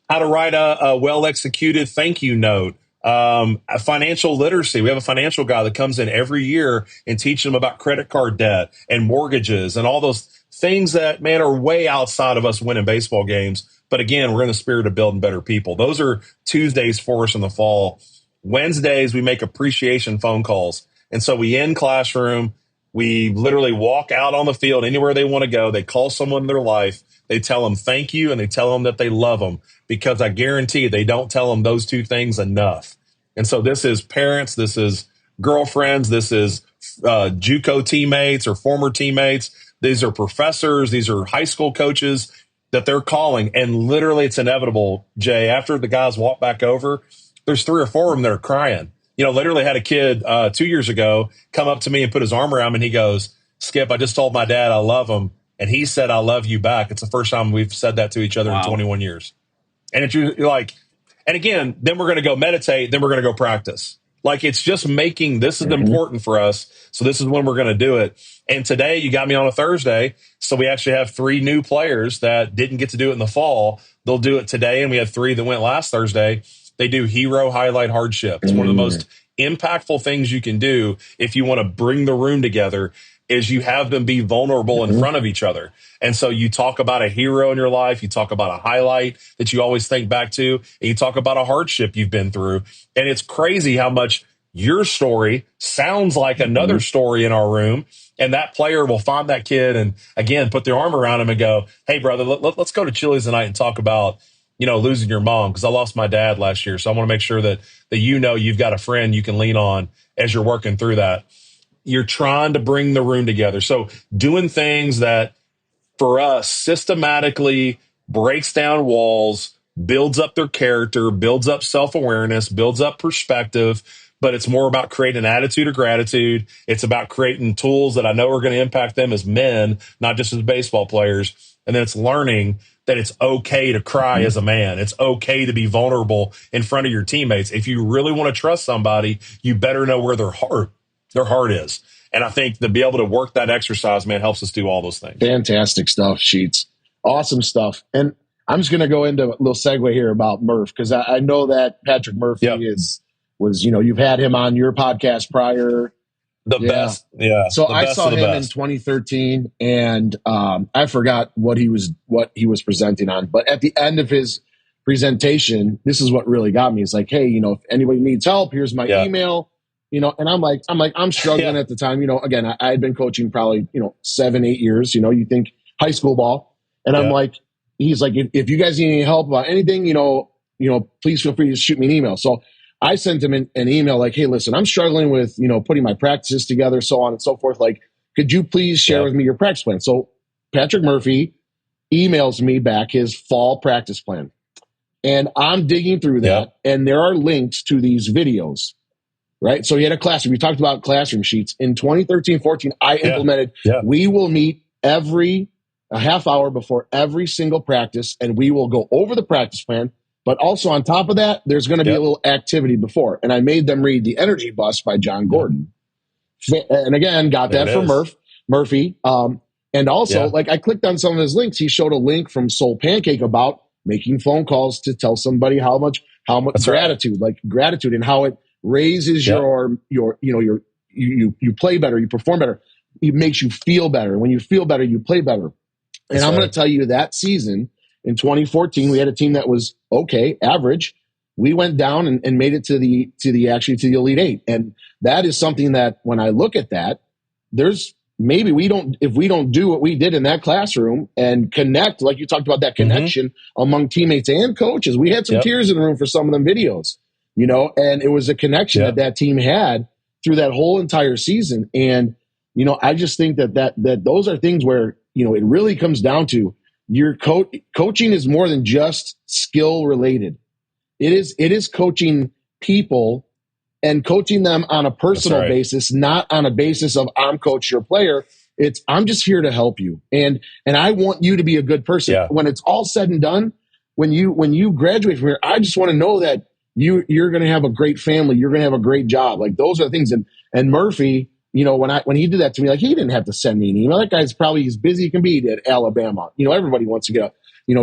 to write a well-executed thank you note. A financial literacy. We have a financial guy that comes in every year and teaches them about credit card debt and mortgages and all those things that, man, are way outside of us winning baseball games. But again, we're in the spirit of building better people. Those are Tuesdays for us in the fall. Wednesdays, we make appreciation phone calls. And so we end classroom. We literally walk out on the field anywhere they want to go. They call someone in their life. They tell them thank you and they tell them that they love them, because I guarantee they don't tell them those two things enough. And so this is parents, this is girlfriends, this is JUCO teammates or former teammates. These are professors. These are high school coaches that they're calling. And literally it's inevitable, Jay, after the guys walk back over, there's 3 or 4 of them that are crying. Literally had a kid 2 years ago come up to me and put his arm around me and he goes, Skip, I just told my dad I love him. And he said, I love you back. It's the first time we've said that to each other in 21 years. And you're like, and again, then we're going to go meditate. Then we're going to go practice. Like, it's just making, this is important for us. So this is when we're going to do it. And today you got me on a Thursday. So we actually have 3 new players that didn't get to do it in the fall. They'll do it today. And we have 3 that went last Thursday. They do hero, highlight, hardship. It's one of the most impactful things you can do if you want to bring the room together, is you have them be vulnerable in front of each other. And so you talk about a hero in your life, you talk about a highlight that you always think back to, and you talk about a hardship you've been through. And it's crazy how much your story sounds like another story in our room. And that player will find that kid and, again, put their arm around him and go, hey, brother, let's go to Chili's tonight and talk about, losing your mom, because I lost my dad last year. So I want to make sure that you've got a friend you can lean on as you're working through that. You're trying to bring the room together. So doing things that, for us, systematically breaks down walls, builds up their character, builds up self-awareness, builds up perspective. But it's more about creating an attitude of gratitude. It's about creating tools that I know are going to impact them as men, not just as baseball players. And then it's learning that it's okay to cry as a man. It's okay to be vulnerable in front of your teammates. If you really want to trust somebody, you better know where their heart is. And I think to be able to work that exercise, man, helps us do all those things. Fantastic stuff, Sheets. Awesome stuff. And I'm just going to go into a little segue here about Murph, because I know that Patrick Murphy was, you've had him on your podcast prior. The best. Yeah. So I saw him in 2013, and I forgot what he was presenting on. But at the end of his presentation, this is what really got me. It's like, hey, if anybody needs help, here's my email. And I'm struggling at the time. Again, I had been coaching probably 7-8 years. You think high school ball, and I'm like, he's like, if you guys need any help about anything, please feel free to shoot me an email. So I sent him an email like, hey, listen, I'm struggling with putting my practices together, so on and so forth. Like, could you please share with me your practice plan? So Patrick Murphy emails me back his fall practice plan, and I'm digging through that, and there are links to these videos. Right. So he had a classroom. We talked about classroom sheets. In 2013-14, I implemented, we will meet a half hour before every single practice, and we will go over the practice plan. But also on top of that, there's going to be a little activity before. And I made them read The Energy Bus by John Gordon. And again, got that from Murphy. And also, I clicked on some of his links. He showed a link from Soul Pancake about making phone calls to tell somebody how much gratitude, gratitude, and how it raises you play better, you perform better, it makes you feel better. When you feel better, you play better. And I'm going to tell you, that season in 2014, we had a team that was average. We went down and made it to the Elite Eight. And that is something that, when I look at that, there's maybe if we don't do what we did in that classroom and connect, like you talked about, that connection among teammates and coaches. We had some tears in the room for some of them videos. And it was a connection that team had through that whole entire season. And, I just think that those are things where, it really comes down to your coaching is more than just skill related. It is coaching people and coaching them on a personal basis, not on a basis of I'm coach your player. It's I'm just here to help you. And I want you to be a good person. Yeah. When it's all said and done, when you graduate from here, I just want to know that you're going to have a great family. You're going to have a great job. Like, those are the things. And Murphy, when he did that to me, like, he didn't have to send me an email. That guy's probably as busy as can be at Alabama. Everybody wants to get,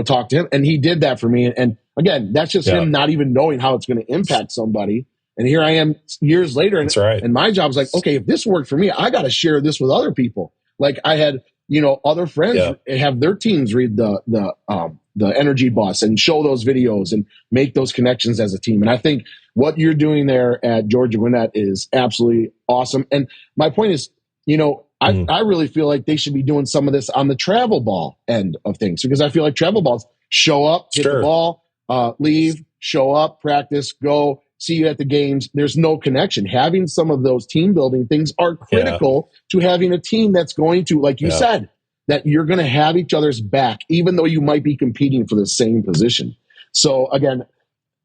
talk to him. And he did that for me. And again, that's just him not even knowing how it's going to impact somebody. And here I am years later. And, and my job is like, okay, if this worked for me, I got to share this with other people. Like, I had, other friends have their teams read the Energy Bus and show those videos and make those connections as a team. And I think what you're doing there at Georgia Gwinnett is absolutely awesome. And my point is, I really feel like they should be doing some of this on the travel ball end of things, because I feel like travel balls show up, hit the ball, leave, show up, practice, go, see you at the games. There's no connection. Having some of those team building things are critical to having a team that's going to, like you said, that you're going to have each other's back, even though you might be competing for the same position. So again,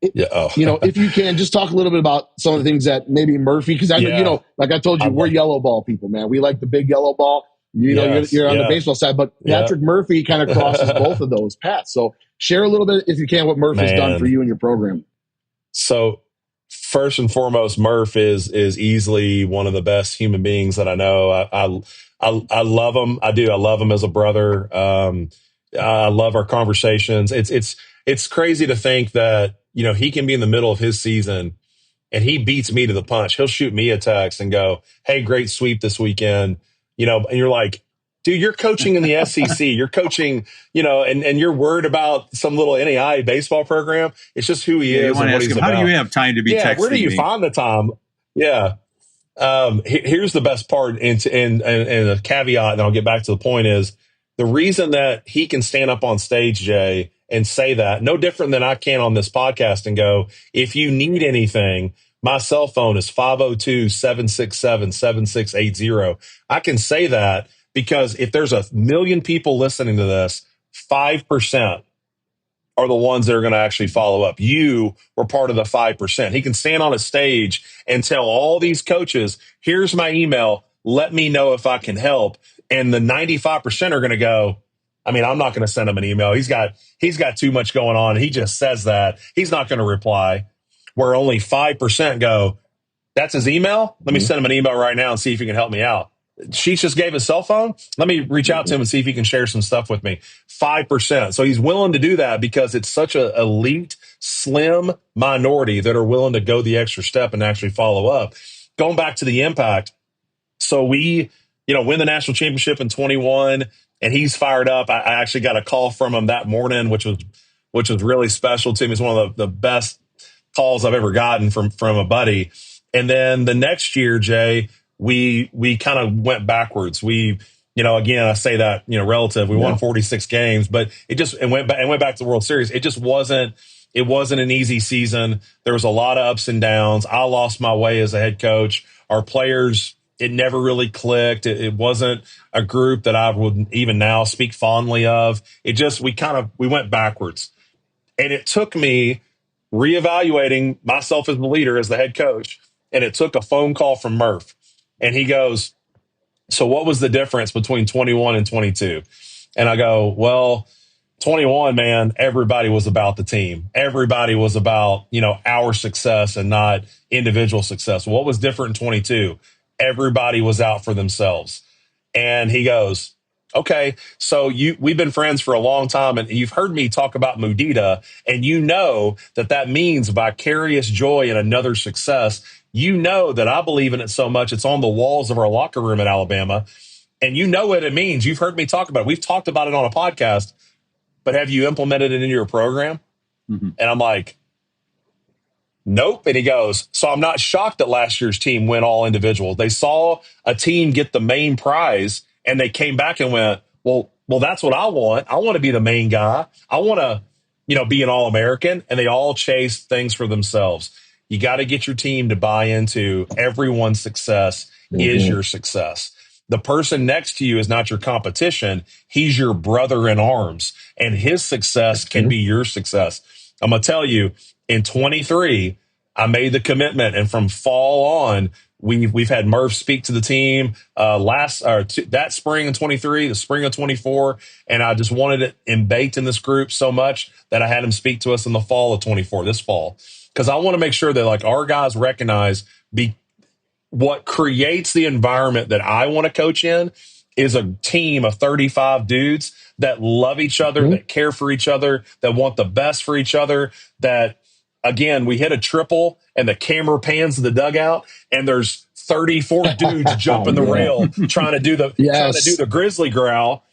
if you can just talk a little bit about some of the things that maybe Murphy, because I know, like I told you, we're yellow ball people, man. We like the big yellow ball. You're on the baseball side, but Patrick Murphy kind of crosses both of those paths. So share a little bit, if you can, what Murphy's done for you and your program. So First and foremost, Murph is easily one of the best human beings that I know. I love him. I do. I love him as a brother. I love our conversations. It's crazy to think that, you know, he can be in the middle of his season and he beats me to the punch. He'll shoot me a text and go, "Hey, great sweep this weekend." You know, and you're like, dude, you're coaching in the SEC. You're coaching, you know, and you're worried about some little NAI baseball program. It's just who he is and what he's about. How do you have time to be texting me? Where do you find the time? Yeah. Here's the best part, and a caveat, and I'll get back to the point, is the reason that he can stand up on stage, Jay, and say that, no different than I can on this podcast, and go, if you need anything, my cell phone is 502-767-7680. I can say that because if there's 1 million people listening to this, 5% are the ones that are going to actually follow up. You were part of the 5%. He can stand on a stage and tell all these coaches, here's my email. Let me know if I can help. And the 95% are going to go, I mean, I'm not going to send him an email. He's got too much going on. He just says that. He's not going to reply. Where only 5% go, that's his email? Let me send him an email right now and see if he can help me out. Sheets just gave his cell phone. Let me reach out to him and see if he can share some stuff with me. 5%. So he's willing to do that because it's such an elite, slim minority that are willing to go the extra step and actually follow up. Going back to the impact. So we, you know, win the national championship in 21, and he's fired up. I actually got a call from him that morning, which was really special to me. It's one of the best calls I've ever gotten from a buddy. And then the next year, Jay, we kind of went backwards. We, you know, again, I say that, you know, relative. We won 46 games, but it went back to the World Series. It just wasn't an easy season. There was a lot of ups and downs. I lost my way as a head coach. Our players, it never really clicked. It wasn't a group that I would even now speak fondly of. We went backwards. And it took me reevaluating myself as the leader, as the head coach. And it took a phone call from Murph. And he goes, so what was the difference between 21 and 22? And I go, well, 21, man, everybody was about the team. Everybody was about, you know, our success and not individual success. What was different in 22? Everybody was out for themselves. And he goes, okay, so we've been friends for a long time, and you've heard me talk about Mudita, and you know that means vicarious joy in another success. You know that I believe in it so much, it's on the walls of our locker room at Alabama, and you know what it means. You've heard me talk about it. We've talked about it on a podcast, but have you implemented it into your program? Mm-hmm. And I'm like, nope. And he goes, so I'm not shocked that last year's team went all individuals. They saw a team get the main prize, and they came back and went, well, that's what I want. I want to be the main guy. I want to, you know, be an All-American. And they all chase things for themselves. You got to get your team to buy into everyone's success is your success. The person next to you is not your competition. He's your brother in arms, and his success can be your success. I'm going to tell you, in 23, I made the commitment, and from fall on, we've had Murph speak to the team that spring in 23, the spring of 24, and I just wanted it baked in this group so much that I had him speak to us in the fall of 24, this fall, because I want to make sure that, like, our guys recognize what creates the environment that I want to coach in is a team of 35 dudes that love each other, that care for each other, that want the best for each other, that, again, we hit a triple and the camera pans to the dugout and there's 34 dudes jumping the rail trying to do the grizzly growl,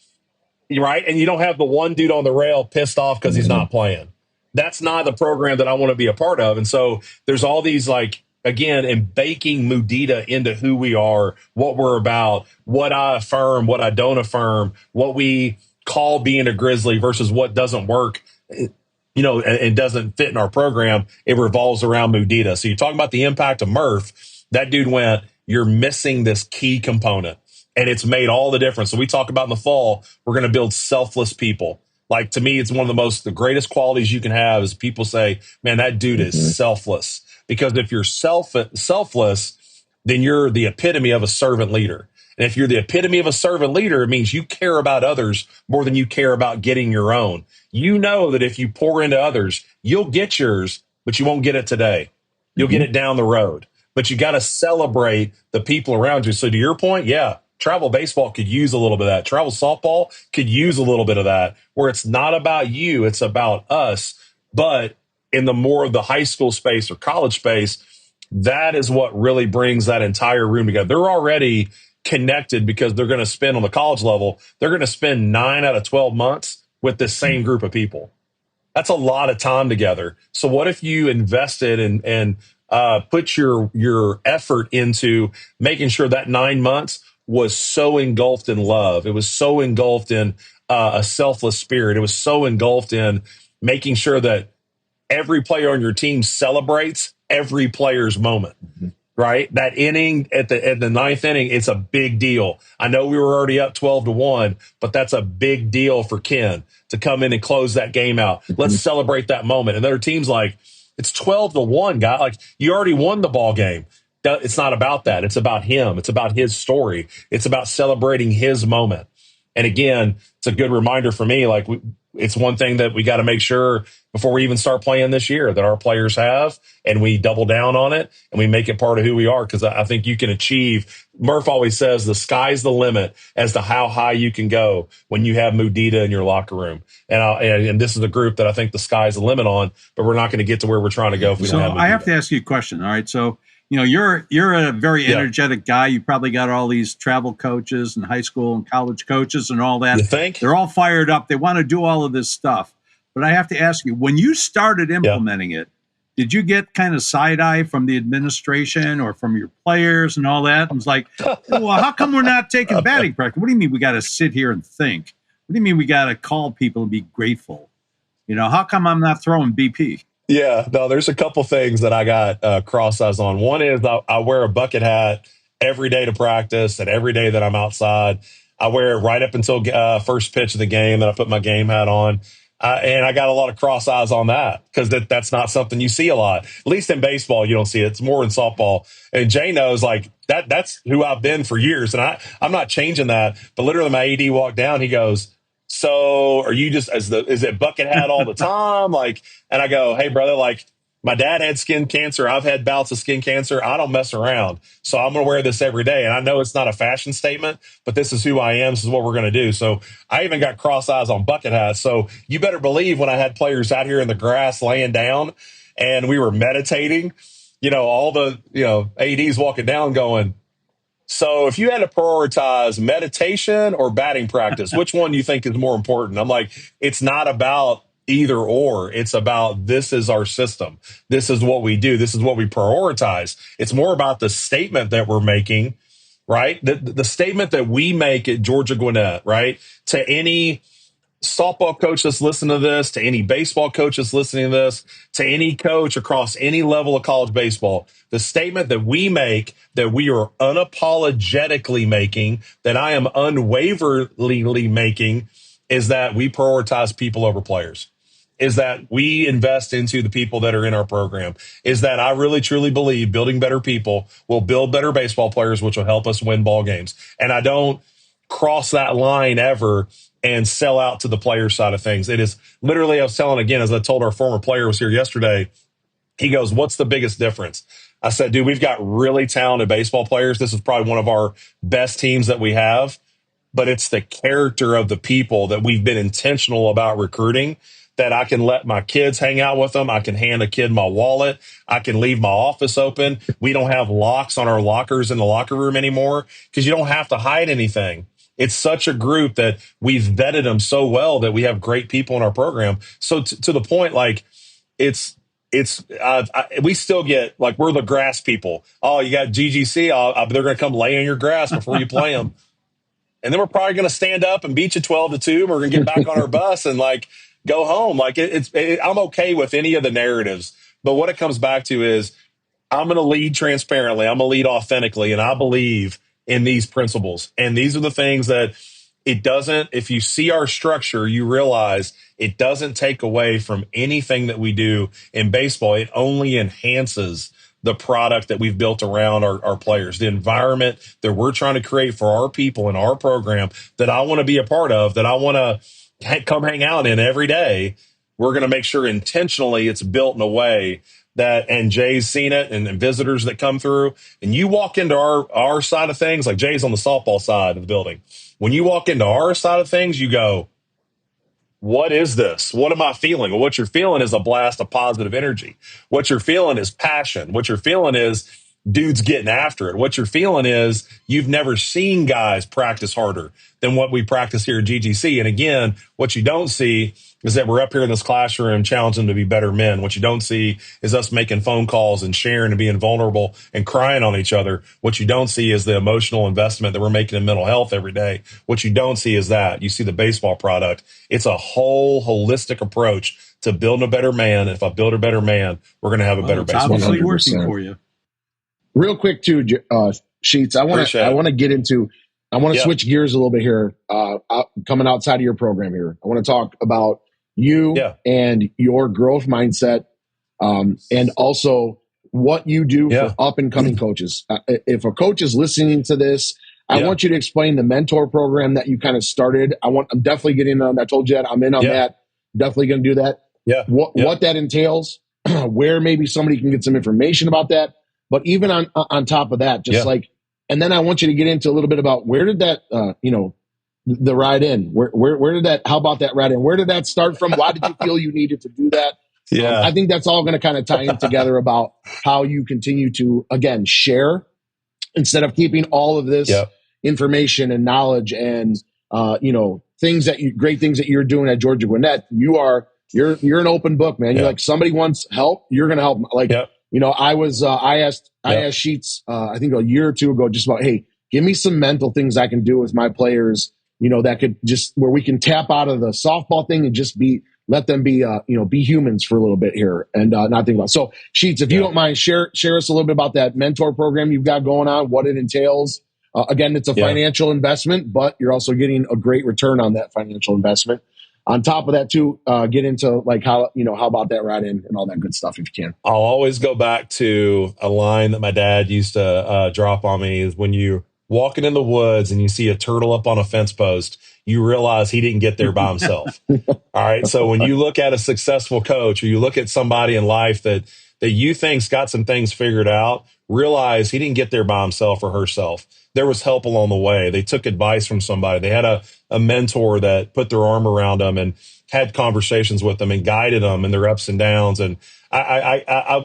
right? And you don't have the one dude on the rail pissed off because he's not playing. That's not the program that I want to be a part of. And so there's all these, like, again, and baking Mudita into who we are, what we're about, what I affirm, what I don't affirm, what we call being a Grizzly versus what doesn't work, you know, and doesn't fit in our program. It revolves around Mudita. So you're talking about the impact of Murph. That dude went, you're missing this key component, and it's made all the difference. So we talk about in the fall, we're going to build selfless people. Like, to me, it's one of the greatest qualities you can have is people say, man, that dude is selfless. Because if you're selfless, then you're the epitome of a servant leader. And if you're the epitome of a servant leader, it means you care about others more than you care about getting your own. You know that if you pour into others, you'll get yours, but you won't get it today. You'll get it down the road, but you got to celebrate the people around you. So to your point, yeah, travel baseball could use a little bit of that. Travel softball could use a little bit of that, where it's not about you, it's about us. But in the more of the high school space or college space, that is what really brings that entire room together. They're already connected because they're going to spend on the college level, they're going to spend 9 out of 12 months with the same group of people. That's a lot of time together. So what if you invested and put your effort into making sure that 9 months was so engulfed in love? It was so engulfed in a selfless spirit. It was so engulfed in making sure that every player on your team celebrates every player's moment. Right? That inning at the ninth inning, it's a big deal. I know we were already up 12-1, but that's a big deal for Ken to come in and close that game out. Let's celebrate that moment. And other teams like, it's 12-1, guy. Like, you already won the ball game. It's not about that. It's about him. It's about his story. It's about celebrating his moment. And again, it's a good reminder for me. Like, it's one thing that we got to make sure before we even start playing this year that our players have, and we double down on it and we make it part of who we are. Because I think you can achieve. Murph always says the sky's the limit as to how high you can go when you have Mudita in your locker room. And this is a group that I think the sky's the limit on, but we're not going to get to where we're trying to go if we don't have Mudita. I have to ask you a question. All right. So, you're a very energetic guy. You probably got all these travel coaches and high school and college coaches and all that. You think? They're all fired up. They want to do all of this stuff. But I have to ask you, when you started implementing it, did you get kind of side-eye from the administration or from your players and all that? It was like, well, how come we're not taking batting practice? What do you mean we got to sit here and think? What do you mean we got to call people and be grateful? How come I'm not throwing BP? Yeah, no, there's a couple things that I got cross eyes on. One is I wear a bucket hat every day to practice, and every day that I'm outside, I wear it right up until first pitch of the game. Then I put my game hat on. And I got a lot of cross eyes on that because that's not something you see a lot. At least in baseball, you don't see it. It's more in softball. And Jay knows like that's who I've been for years. And I'm not changing that. But literally my AD walked down. He goes, so are you just is it bucket hat all the time? Like, and I go, hey brother, like my dad had skin cancer. I've had bouts of skin cancer. I don't mess around. So I'm going to wear this every day. And I know it's not a fashion statement, but this is who I am. This is what we're going to do. So I even got cross eyes on bucket hats. So you better believe when I had players out here in the grass laying down and we were meditating, all the, ADs walking down going, so if you had to prioritize meditation or batting practice, which one do you think is more important? I'm like, it's not about either or. It's about this is our system. This is what we do. This is what we prioritize. It's more about the statement that we're making, right? The statement that we make at Georgia Gwinnett, right? To any softball coach that's listening to this, to any baseball coach that's listening to this, to any coach across any level of college baseball, the statement that we make, that we are unapologetically making, that I am unwaveringly making, is that we prioritize people over players. Is that we invest into the people that are in our program. Is that I really, truly believe building better people will build better baseball players, which will help us win ball games. And I don't cross that line ever and sell out to the player side of things. It is literally, I was telling again, as I told our former player who was here yesterday, he goes, what's the biggest difference? I said, dude, we've got really talented baseball players. This is probably one of our best teams that we have, but it's the character of the people that we've been intentional about recruiting, that I can let my kids hang out with them. I can hand a kid my wallet. I can leave my office open. We don't have locks on our lockers in the locker room anymore because you don't have to hide anything. It's such a group that we've vetted them so well that we have great people in our program. So to the point, like we still get like, we're the grass people. Oh, you got GGC. They're going to come lay in your grass before you play them. And then we're probably going to stand up and beat you 12-2. We're going to get back on our bus and like go home. Like I'm okay with any of the narratives, but what it comes back to is I'm going to lead transparently. I'm going to lead authentically. And I believe in these principles. And these are the things that if you see our structure, you realize it doesn't take away from anything that we do in baseball. It only enhances the product that we've built around our players, the environment that we're trying to create for our people in our program that I want to be a part of, that I want to come hang out in every day. We're going to make sure intentionally it's built in a way and Jay's seen it, and visitors that come through, and you walk into our side of things, like Jay's on the softball side of the building. When you walk into our side of things, you go, what is this? What am I feeling? Well, what you're feeling is a blast of positive energy. What you're feeling is passion. What you're feeling is dudes getting after it. What you're feeling is you've never seen guys practice harder than what we practice here at GGC. And again, what you don't see is that we're up here in this classroom challenging them to be better men. What you don't see is us making phone calls and sharing and being vulnerable and crying on each other. What you don't see is the emotional investment that we're making in mental health every day. What you don't see is that. You see the baseball product. It's a whole holistic approach to building a better man. And if I build a better man, we're going to have a better It's baseball. obviously 100%. working for you. Real quick too, Sheets. I want to get into. I want to switch gears a little bit here. Coming outside of your program here, I want to talk about you and your growth mindset, and also what you do for up and coming coaches. If a coach is listening to this, I want you to explain the mentor program that you kind of started. I'm definitely getting on. I told you that I'm in on that. Definitely going to do that. What that entails, where maybe somebody can get some information about that. But even on top of that, just and then I want you to get into a little bit about where did that, the ride in? Where did that? How about that ride in? Where did that start from? Why did you feel you needed to do that? I think that's all going to kind of tie in together about how you continue to again share instead of keeping all of this information and knowledge and great things that you're doing at Georgia Gwinnett. You're an open book, man. You're like, somebody wants help, you're going to help them. Like. I asked Sheets, I think a year or two ago, just about, hey, give me some mental things I can do with my players, that could just where we can tap out of the softball thing and just let them be humans for a little bit here and not think about it. So Sheets, if you don't mind, share us a little bit about that mentor program you've got going on, what it entails. Again, it's a financial investment, but you're also getting a great return on that financial investment. On top of that, too, get into like how about that ride in and all that good stuff if you can. I'll always go back to a line that my dad used to drop on me is when you're walking in the woods and you see a turtle up on a fence post, you realize he didn't get there by himself. All right. So when you look at a successful coach or you look at somebody in life that you think's got some things figured out, realize he didn't get there by himself or herself. There was help along the way. They took advice from somebody. They had a mentor that put their arm around them and had conversations with them and guided them in their ups and downs. And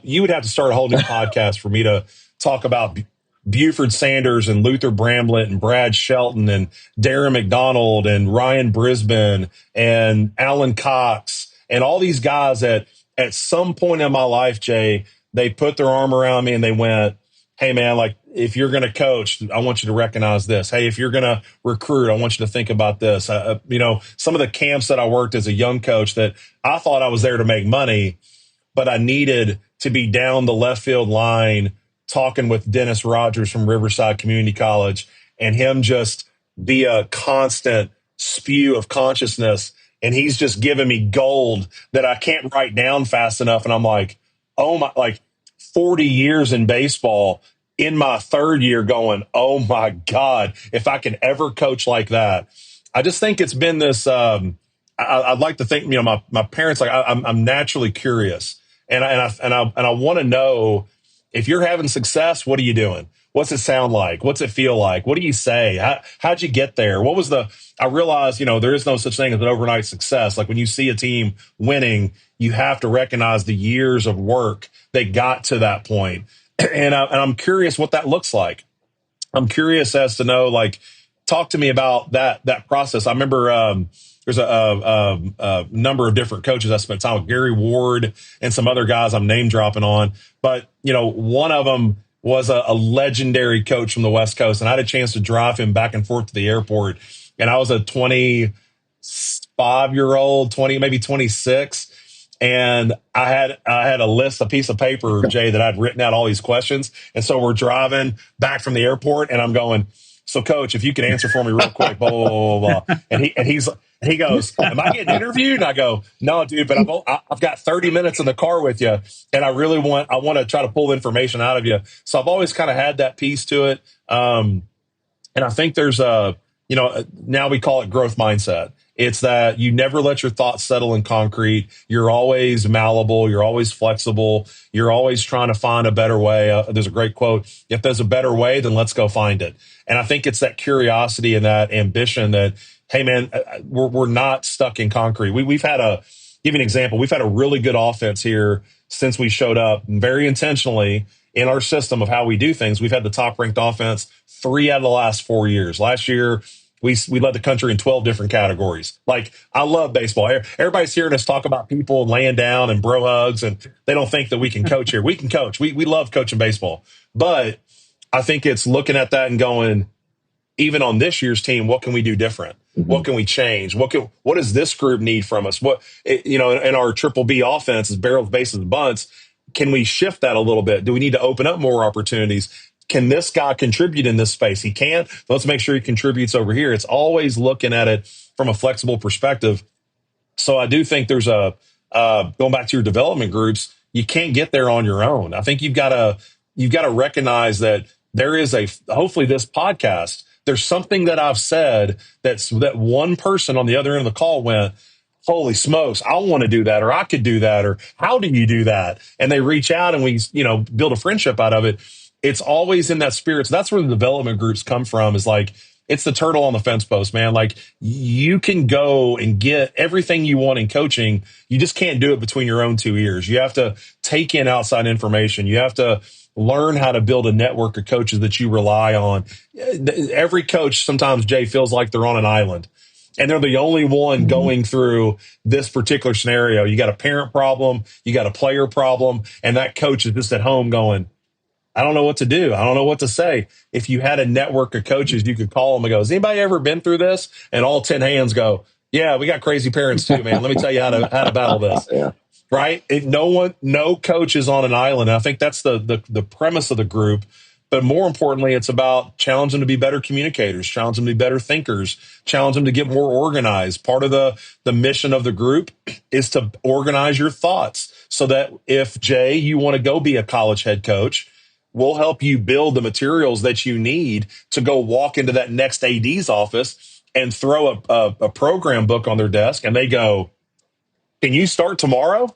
you would have to start a whole new podcast for me to talk about Buford Sanders and Luther Bramlett and Brad Shelton and Darren McDonald and Ryan Brisbane and Alan Cox and all these guys that at some point in my life, Jay, they put their arm around me and they went, hey, man, like, if you're going to coach, I want you to recognize this. Hey, if you're going to recruit, I want you to think about this. Some of the camps that I worked as a young coach that I thought I was there to make money, but I needed to be down the left field line talking with Dennis Rogers from Riverside Community College and him just be a constant spew of consciousness. And he's just giving me gold that I can't write down fast enough. And I'm like, oh my, like 40 years in baseball, in my third year going, oh my God, if I can ever coach like that. I just think it's been this, I'd like to think, my parents, like I'm naturally curious and I want to know if you're having success, what are you doing? What's it sound like? What's it feel like? What do you say? How'd you get there? I realized, there is no such thing as an overnight success. Like when you see a team winning, you have to recognize the years of work that got to that point. And I'm curious what that looks like. I'm curious as to know, like, talk to me about that process. I remember there's a number of different coaches I spent time with, Gary Ward and some other guys I'm name dropping on. But, one of them was a legendary coach from the West Coast, and I had a chance to drive him back and forth to the airport. And I was a 25-year-old, maybe 26. And I had a piece of paper, Jay, that I'd written out all these questions. And so we're driving back from the airport and I'm going, so coach, if you could answer for me real quick, blah, blah, blah, blah, blah. And he goes, am I getting interviewed? And I go, no, dude, but I've got 30 minutes in the car with you. And I want to try to pull information out of you. So I've always kind of had that piece to it. And I think there's now we call it growth mindset. It's that you never let your thoughts settle in concrete. You're always malleable. You're always flexible. You're always trying to find a better way. There's a great quote. If there's a better way, then let's go find it. And I think it's that curiosity and that ambition that, hey man, we're not stuck in concrete. We've had give you an example. We've had a really good offense here since we showed up, very intentionally in our system of how we do things. We've had the top ranked offense 3 out of the last 4 years. Last year, we led the country in 12 different categories. Like, I love baseball. Everybody's hearing us talk about people laying down and bro hugs, and they don't think that we can coach here. We can coach. We love coaching baseball. But I think it's looking at that and going, even on this year's team, what can we do different? Mm-hmm. What can we change? What does this group need from us? In our triple B offense is barrels, bases, bunts. Can we shift that a little bit? Do we need to open up more opportunities? Can this guy contribute in this space? He can. Let's make sure he contributes over here. It's always looking at it from a flexible perspective. So I do think there's going back to your development groups, you can't get there on your own. I think you've got to recognize that there is hopefully this podcast, there's something that I've said that one person on the other end of the call went, holy smokes, I want to do that, or I could do that, or how do you do that? And they reach out and we, build a friendship out of it. It's always in that spirit. So that's where the development groups come from, is like, it's the turtle on the fence post, man. Like, you can go and get everything you want in coaching. You just can't do it between your own 2 ears. You have to take in outside information. You have to learn how to build a network of coaches that you rely on. Every coach sometimes, Jay, feels like they're on an island and they're the only one going through this particular scenario. You got a parent problem, you got a player problem, and that coach is just at home going, I don't know what to do. I don't know what to say. If you had a network of coaches, you could call them and go, has anybody ever been through this? And all 10 hands go, yeah, we got crazy parents too, man. Let me tell you how to battle this. Yeah. Right? No coach is on an island. And I think that's the premise of the group. But more importantly, it's about challenge them to be better communicators, challenge them to be better thinkers, challenge them to get more organized. Part of the mission of the group is to organize your thoughts so that if, Jay, you want to go be a college head coach, we'll help you build the materials that you need to go walk into that next AD's office and throw a program book on their desk. And they go, can you start tomorrow?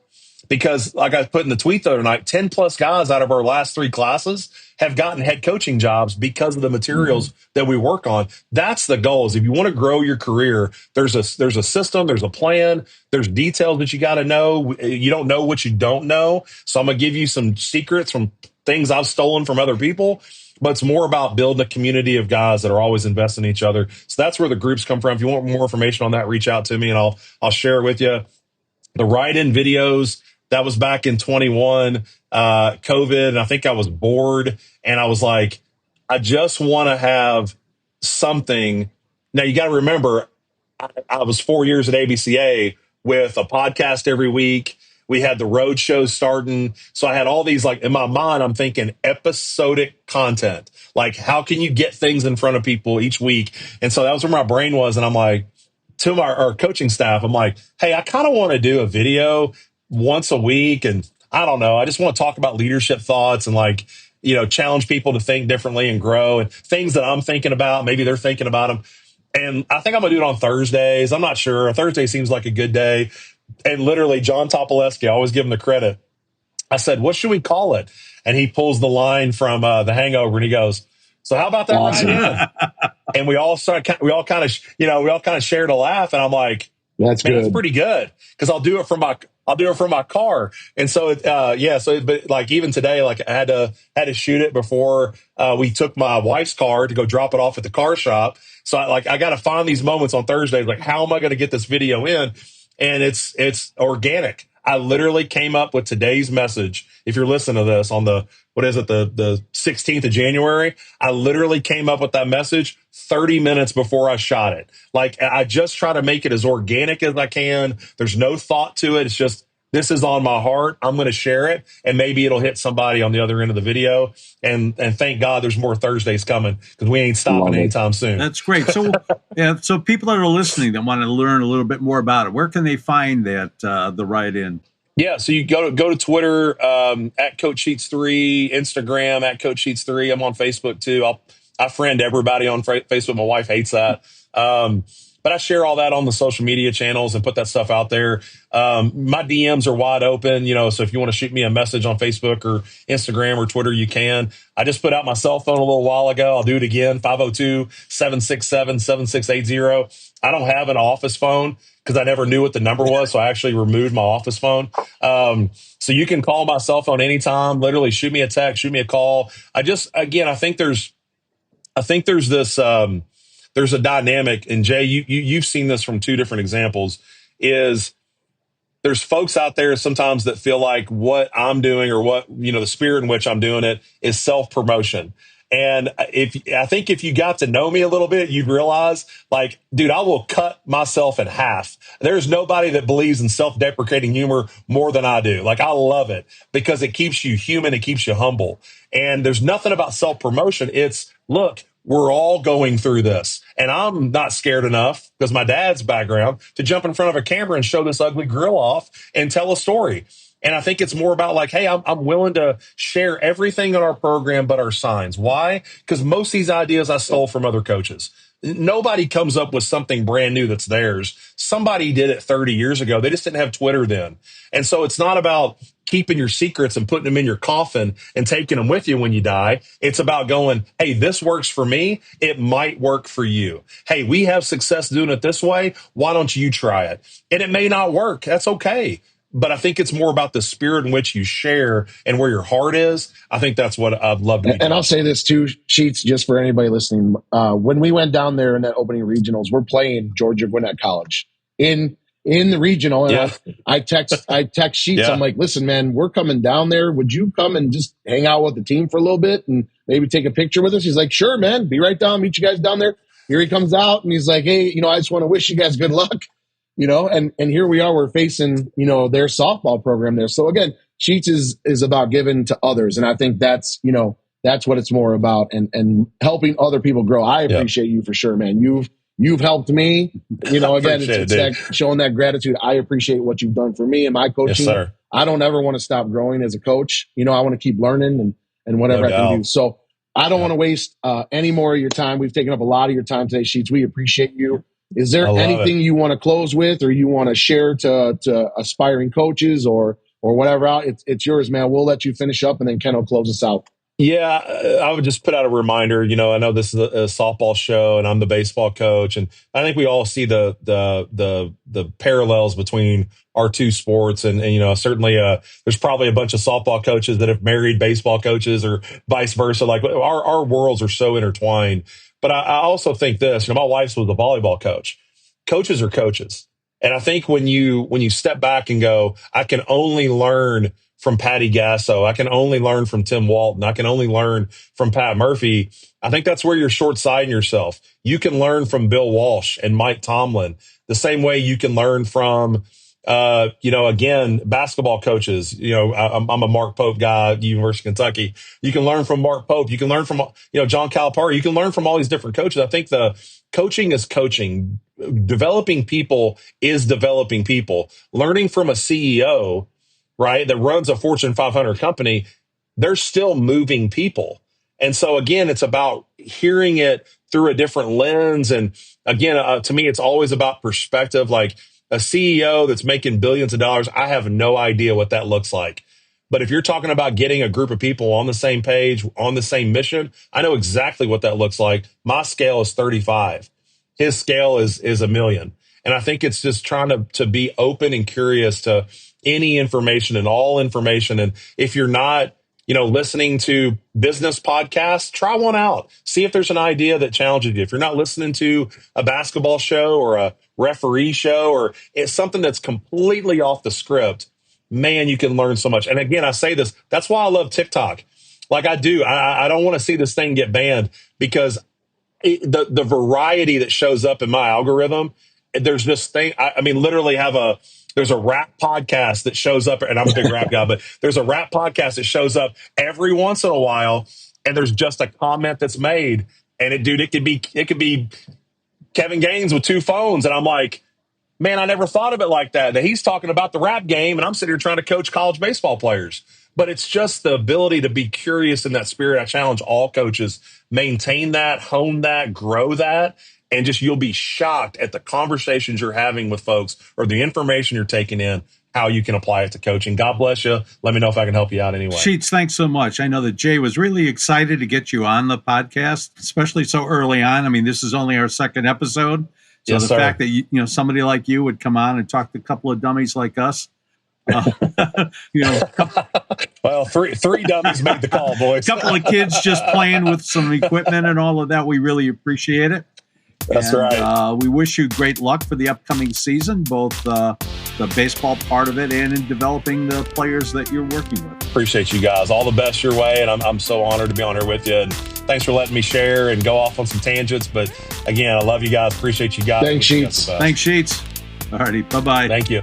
Because like I put in the tweet the other night, 10 plus guys out of our last 3 classes have gotten head coaching jobs because of the materials that we work on. That's the goal. Is if you want to grow your career, there's a system, there's a plan, there's details that you got to know. You don't know what you don't know. So I'm going to give you some secrets from things I've stolen from other people, but it's more about building a community of guys that are always investing in each other. So that's where the groups come from. If you want more information on that, reach out to me and I'll share it with you. The write-in videos, that was back in 21, COVID, and I think I was bored, and I was like, I just want to have something. Now, you got to remember, I was 4 years at ABCA with a podcast every week. We had the road shows starting. So I had all these, like, in my mind, I'm thinking episodic content. Like, how can you get things in front of people each week? And so that was where my brain was, and I'm like, to our coaching staff, I'm like, hey, I kind of want to do a video once a week. And I don't know, I just want to talk about leadership thoughts and challenge people to think differently and grow and things that I'm thinking about. Maybe they're thinking about them. And I think I'm going to do it on Thursdays. I'm not sure. Thursday seems like a good day. And literally, John Topoleski, I always give him the credit. I said, what should we call it? And he pulls the line from The Hangover and he goes, so how about that? Awesome. And we all kind of shared a laugh. And I'm like, that's good. That's pretty good. Cause I'll do it from my car. And so, but like even today, like I had to shoot it before, we took my wife's car to go drop it off at the car shop. So I got to find these moments on Thursdays. Like, how am I going to get this video in? And it's organic. I literally came up with today's message. If you're listening to this on the 16th of January, I literally came up with that message 30 minutes before I shot it. Like, I just try to make it as organic as I can. There's no thought to it. It's just, this is on my heart. I'm going to share it, and maybe it'll hit somebody on the other end of the video. And thank God there's more Thursdays coming, because we ain't stopping anytime soon. That's great. So, so people that are listening that want to learn a little bit more about it, where can they find that the write-in? Yeah, so you go to Twitter at Coach Sheets 3, Instagram at Coach Sheets 3. I'm on Facebook too. I friend everybody on Facebook. My wife hates that. But I share all that on the social media channels and put that stuff out there. My DMs are wide open, so if you want to shoot me a message on Facebook or Instagram or Twitter, you can. I just put out my cell phone a little while ago. I'll do it again, 502-767-7680. I don't have an office phone because I never knew what the number was, so I actually removed my office phone. So you can call my cell phone anytime, literally shoot me a text, shoot me a call. I think there's this, there's a dynamic, and Jay, you've seen this from two different examples, is there's folks out there sometimes that feel like what I'm doing or what, the spirit in which I'm doing it is self-promotion. And I think if you got to know me a little bit, you'd realize, like, dude, I will cut myself in half. There's nobody that believes in self-deprecating humor more than I do. Like, I love it because it keeps you human. It keeps you humble. And there's nothing about self-promotion. It's, look, we're all going through this. And I'm not scared enough because my dad's background to jump in front of a camera and show this ugly grill off and tell a story. And I think it's more about like, hey, I'm willing to share everything in our program but our signs. Why? Because most of these ideas I stole from other coaches. Nobody comes up with something brand new that's theirs. Somebody did it 30 years ago. They just didn't have Twitter then. And so it's not about keeping your secrets and putting them in your coffin and taking them with you when you die. It's about going, hey, this works for me. It might work for you. Hey, we have success doing it this way. Why don't you try it? And it may not work. That's okay. But I think it's more about the spirit in which you share and where your heart is. I think that's what I'd love to be. And I'll say this too, Sheets, just for anybody listening. When we went down there in that opening regionals, we're playing Georgia Gwinnett College in the regional. And Yeah. I text Sheets. Yeah. I'm like, listen, man, we're coming down there. Would you come and just hang out with the team for a little bit and maybe take a picture with us? He's like, sure, man. Be right down. Meet you guys down there. Here he comes out and he's like, hey, I just want to wish you guys good luck. And here we are, we're facing, their softball program there. So again, Sheets is about giving to others. And I think that's what it's more about and helping other people grow. I appreciate you for sure, man. You've helped me, again, it's that showing that gratitude. I appreciate what you've done for me and my coaching. Yes, sir. I don't ever want to stop growing as a coach. I want to keep learning and whatever I can do. So I don't want to waste any more of your time. We've taken up a lot of your time today, Sheets. We appreciate you. Is there anything you want to close with or you want to share to aspiring coaches or whatever out? It's yours, man. We'll let you finish up and then Ken will close us out. Yeah, I would just put out a reminder. I know this is a softball show and I'm the baseball coach. And I think we all see the parallels between our two sports. And certainly there's probably a bunch of softball coaches that have married baseball coaches or vice versa. Like our worlds are so intertwined. But I also think this, my wife was a volleyball coach. Coaches are coaches. And I think when you step back and go, I can only learn from Patty Gasso, I can only learn from Tim Walton, I can only learn from Pat Murphy, I think that's where you're short-sighting yourself. You can learn from Bill Walsh and Mike Tomlin the same way you can learn from again, basketball coaches. I'm a Mark Pope guy at the University of Kentucky. You can learn from Mark Pope. You can learn from, John Calipari. You can learn from all these different coaches. I think the coaching is coaching. Developing people is developing people. Learning from a CEO, right, that runs a Fortune 500 company, they're still moving people. And so, again, it's about hearing it through a different lens. And again, to me, it's always about perspective. Like, a CEO that's making billions of dollars, I have no idea what that looks like. But if you're talking about getting a group of people on the same page, on the same mission, I know exactly what that looks like. My scale is 35. His scale is 1 million. And I think it's just trying to be open and curious to any information and all information. And if you're not, listening to business podcasts, try one out. See if there's an idea that challenges you. If you're not listening to a basketball show or a referee show or it's something that's completely off the script, man, you can learn so much. And again, I say this, that's why I love TikTok. Like I do. I don't want to see this thing get banned because the variety that shows up in my algorithm, there's this thing. I mean, literally there's a rap podcast that shows up, and I'm a big rap guy, but there's a rap podcast that shows up every once in a while, and there's just a comment that's made, and it could be Kevin Gaines with 2 phones, and I'm like, man, I never thought of it like that. That he's talking about the rap game, and I'm sitting here trying to coach college baseball players. but it's just the ability to be curious in that spirit. I challenge all coaches, maintain that, hone that, grow that, and just you'll be shocked at the conversations you're having with folks or the information you're taking in, how you can apply it to coaching. God bless you. Let me know if I can help you out anyway. Sheets, thanks so much. I know that Jay was really excited to get you on the podcast, especially so early on. I mean, this is only our second episode. So Yes, the sir. fact that somebody like you would come on and talk to a couple of dummies like us, Well, three dummies made the call, boys. a couple of kids just playing with some equipment and all of that, we really appreciate it. That's And, right. We wish you great luck for the upcoming season, both the baseball part of it and in developing the players that you're working with. Appreciate you guys. All the best your way, and I'm so honored to be on here with you. And thanks for letting me share and go off on some tangents. But again, I love you guys. Appreciate you guys. Thanks, Wish you guys Sheets. the best. Thanks, Sheets. All righty. Bye-bye. Thank you.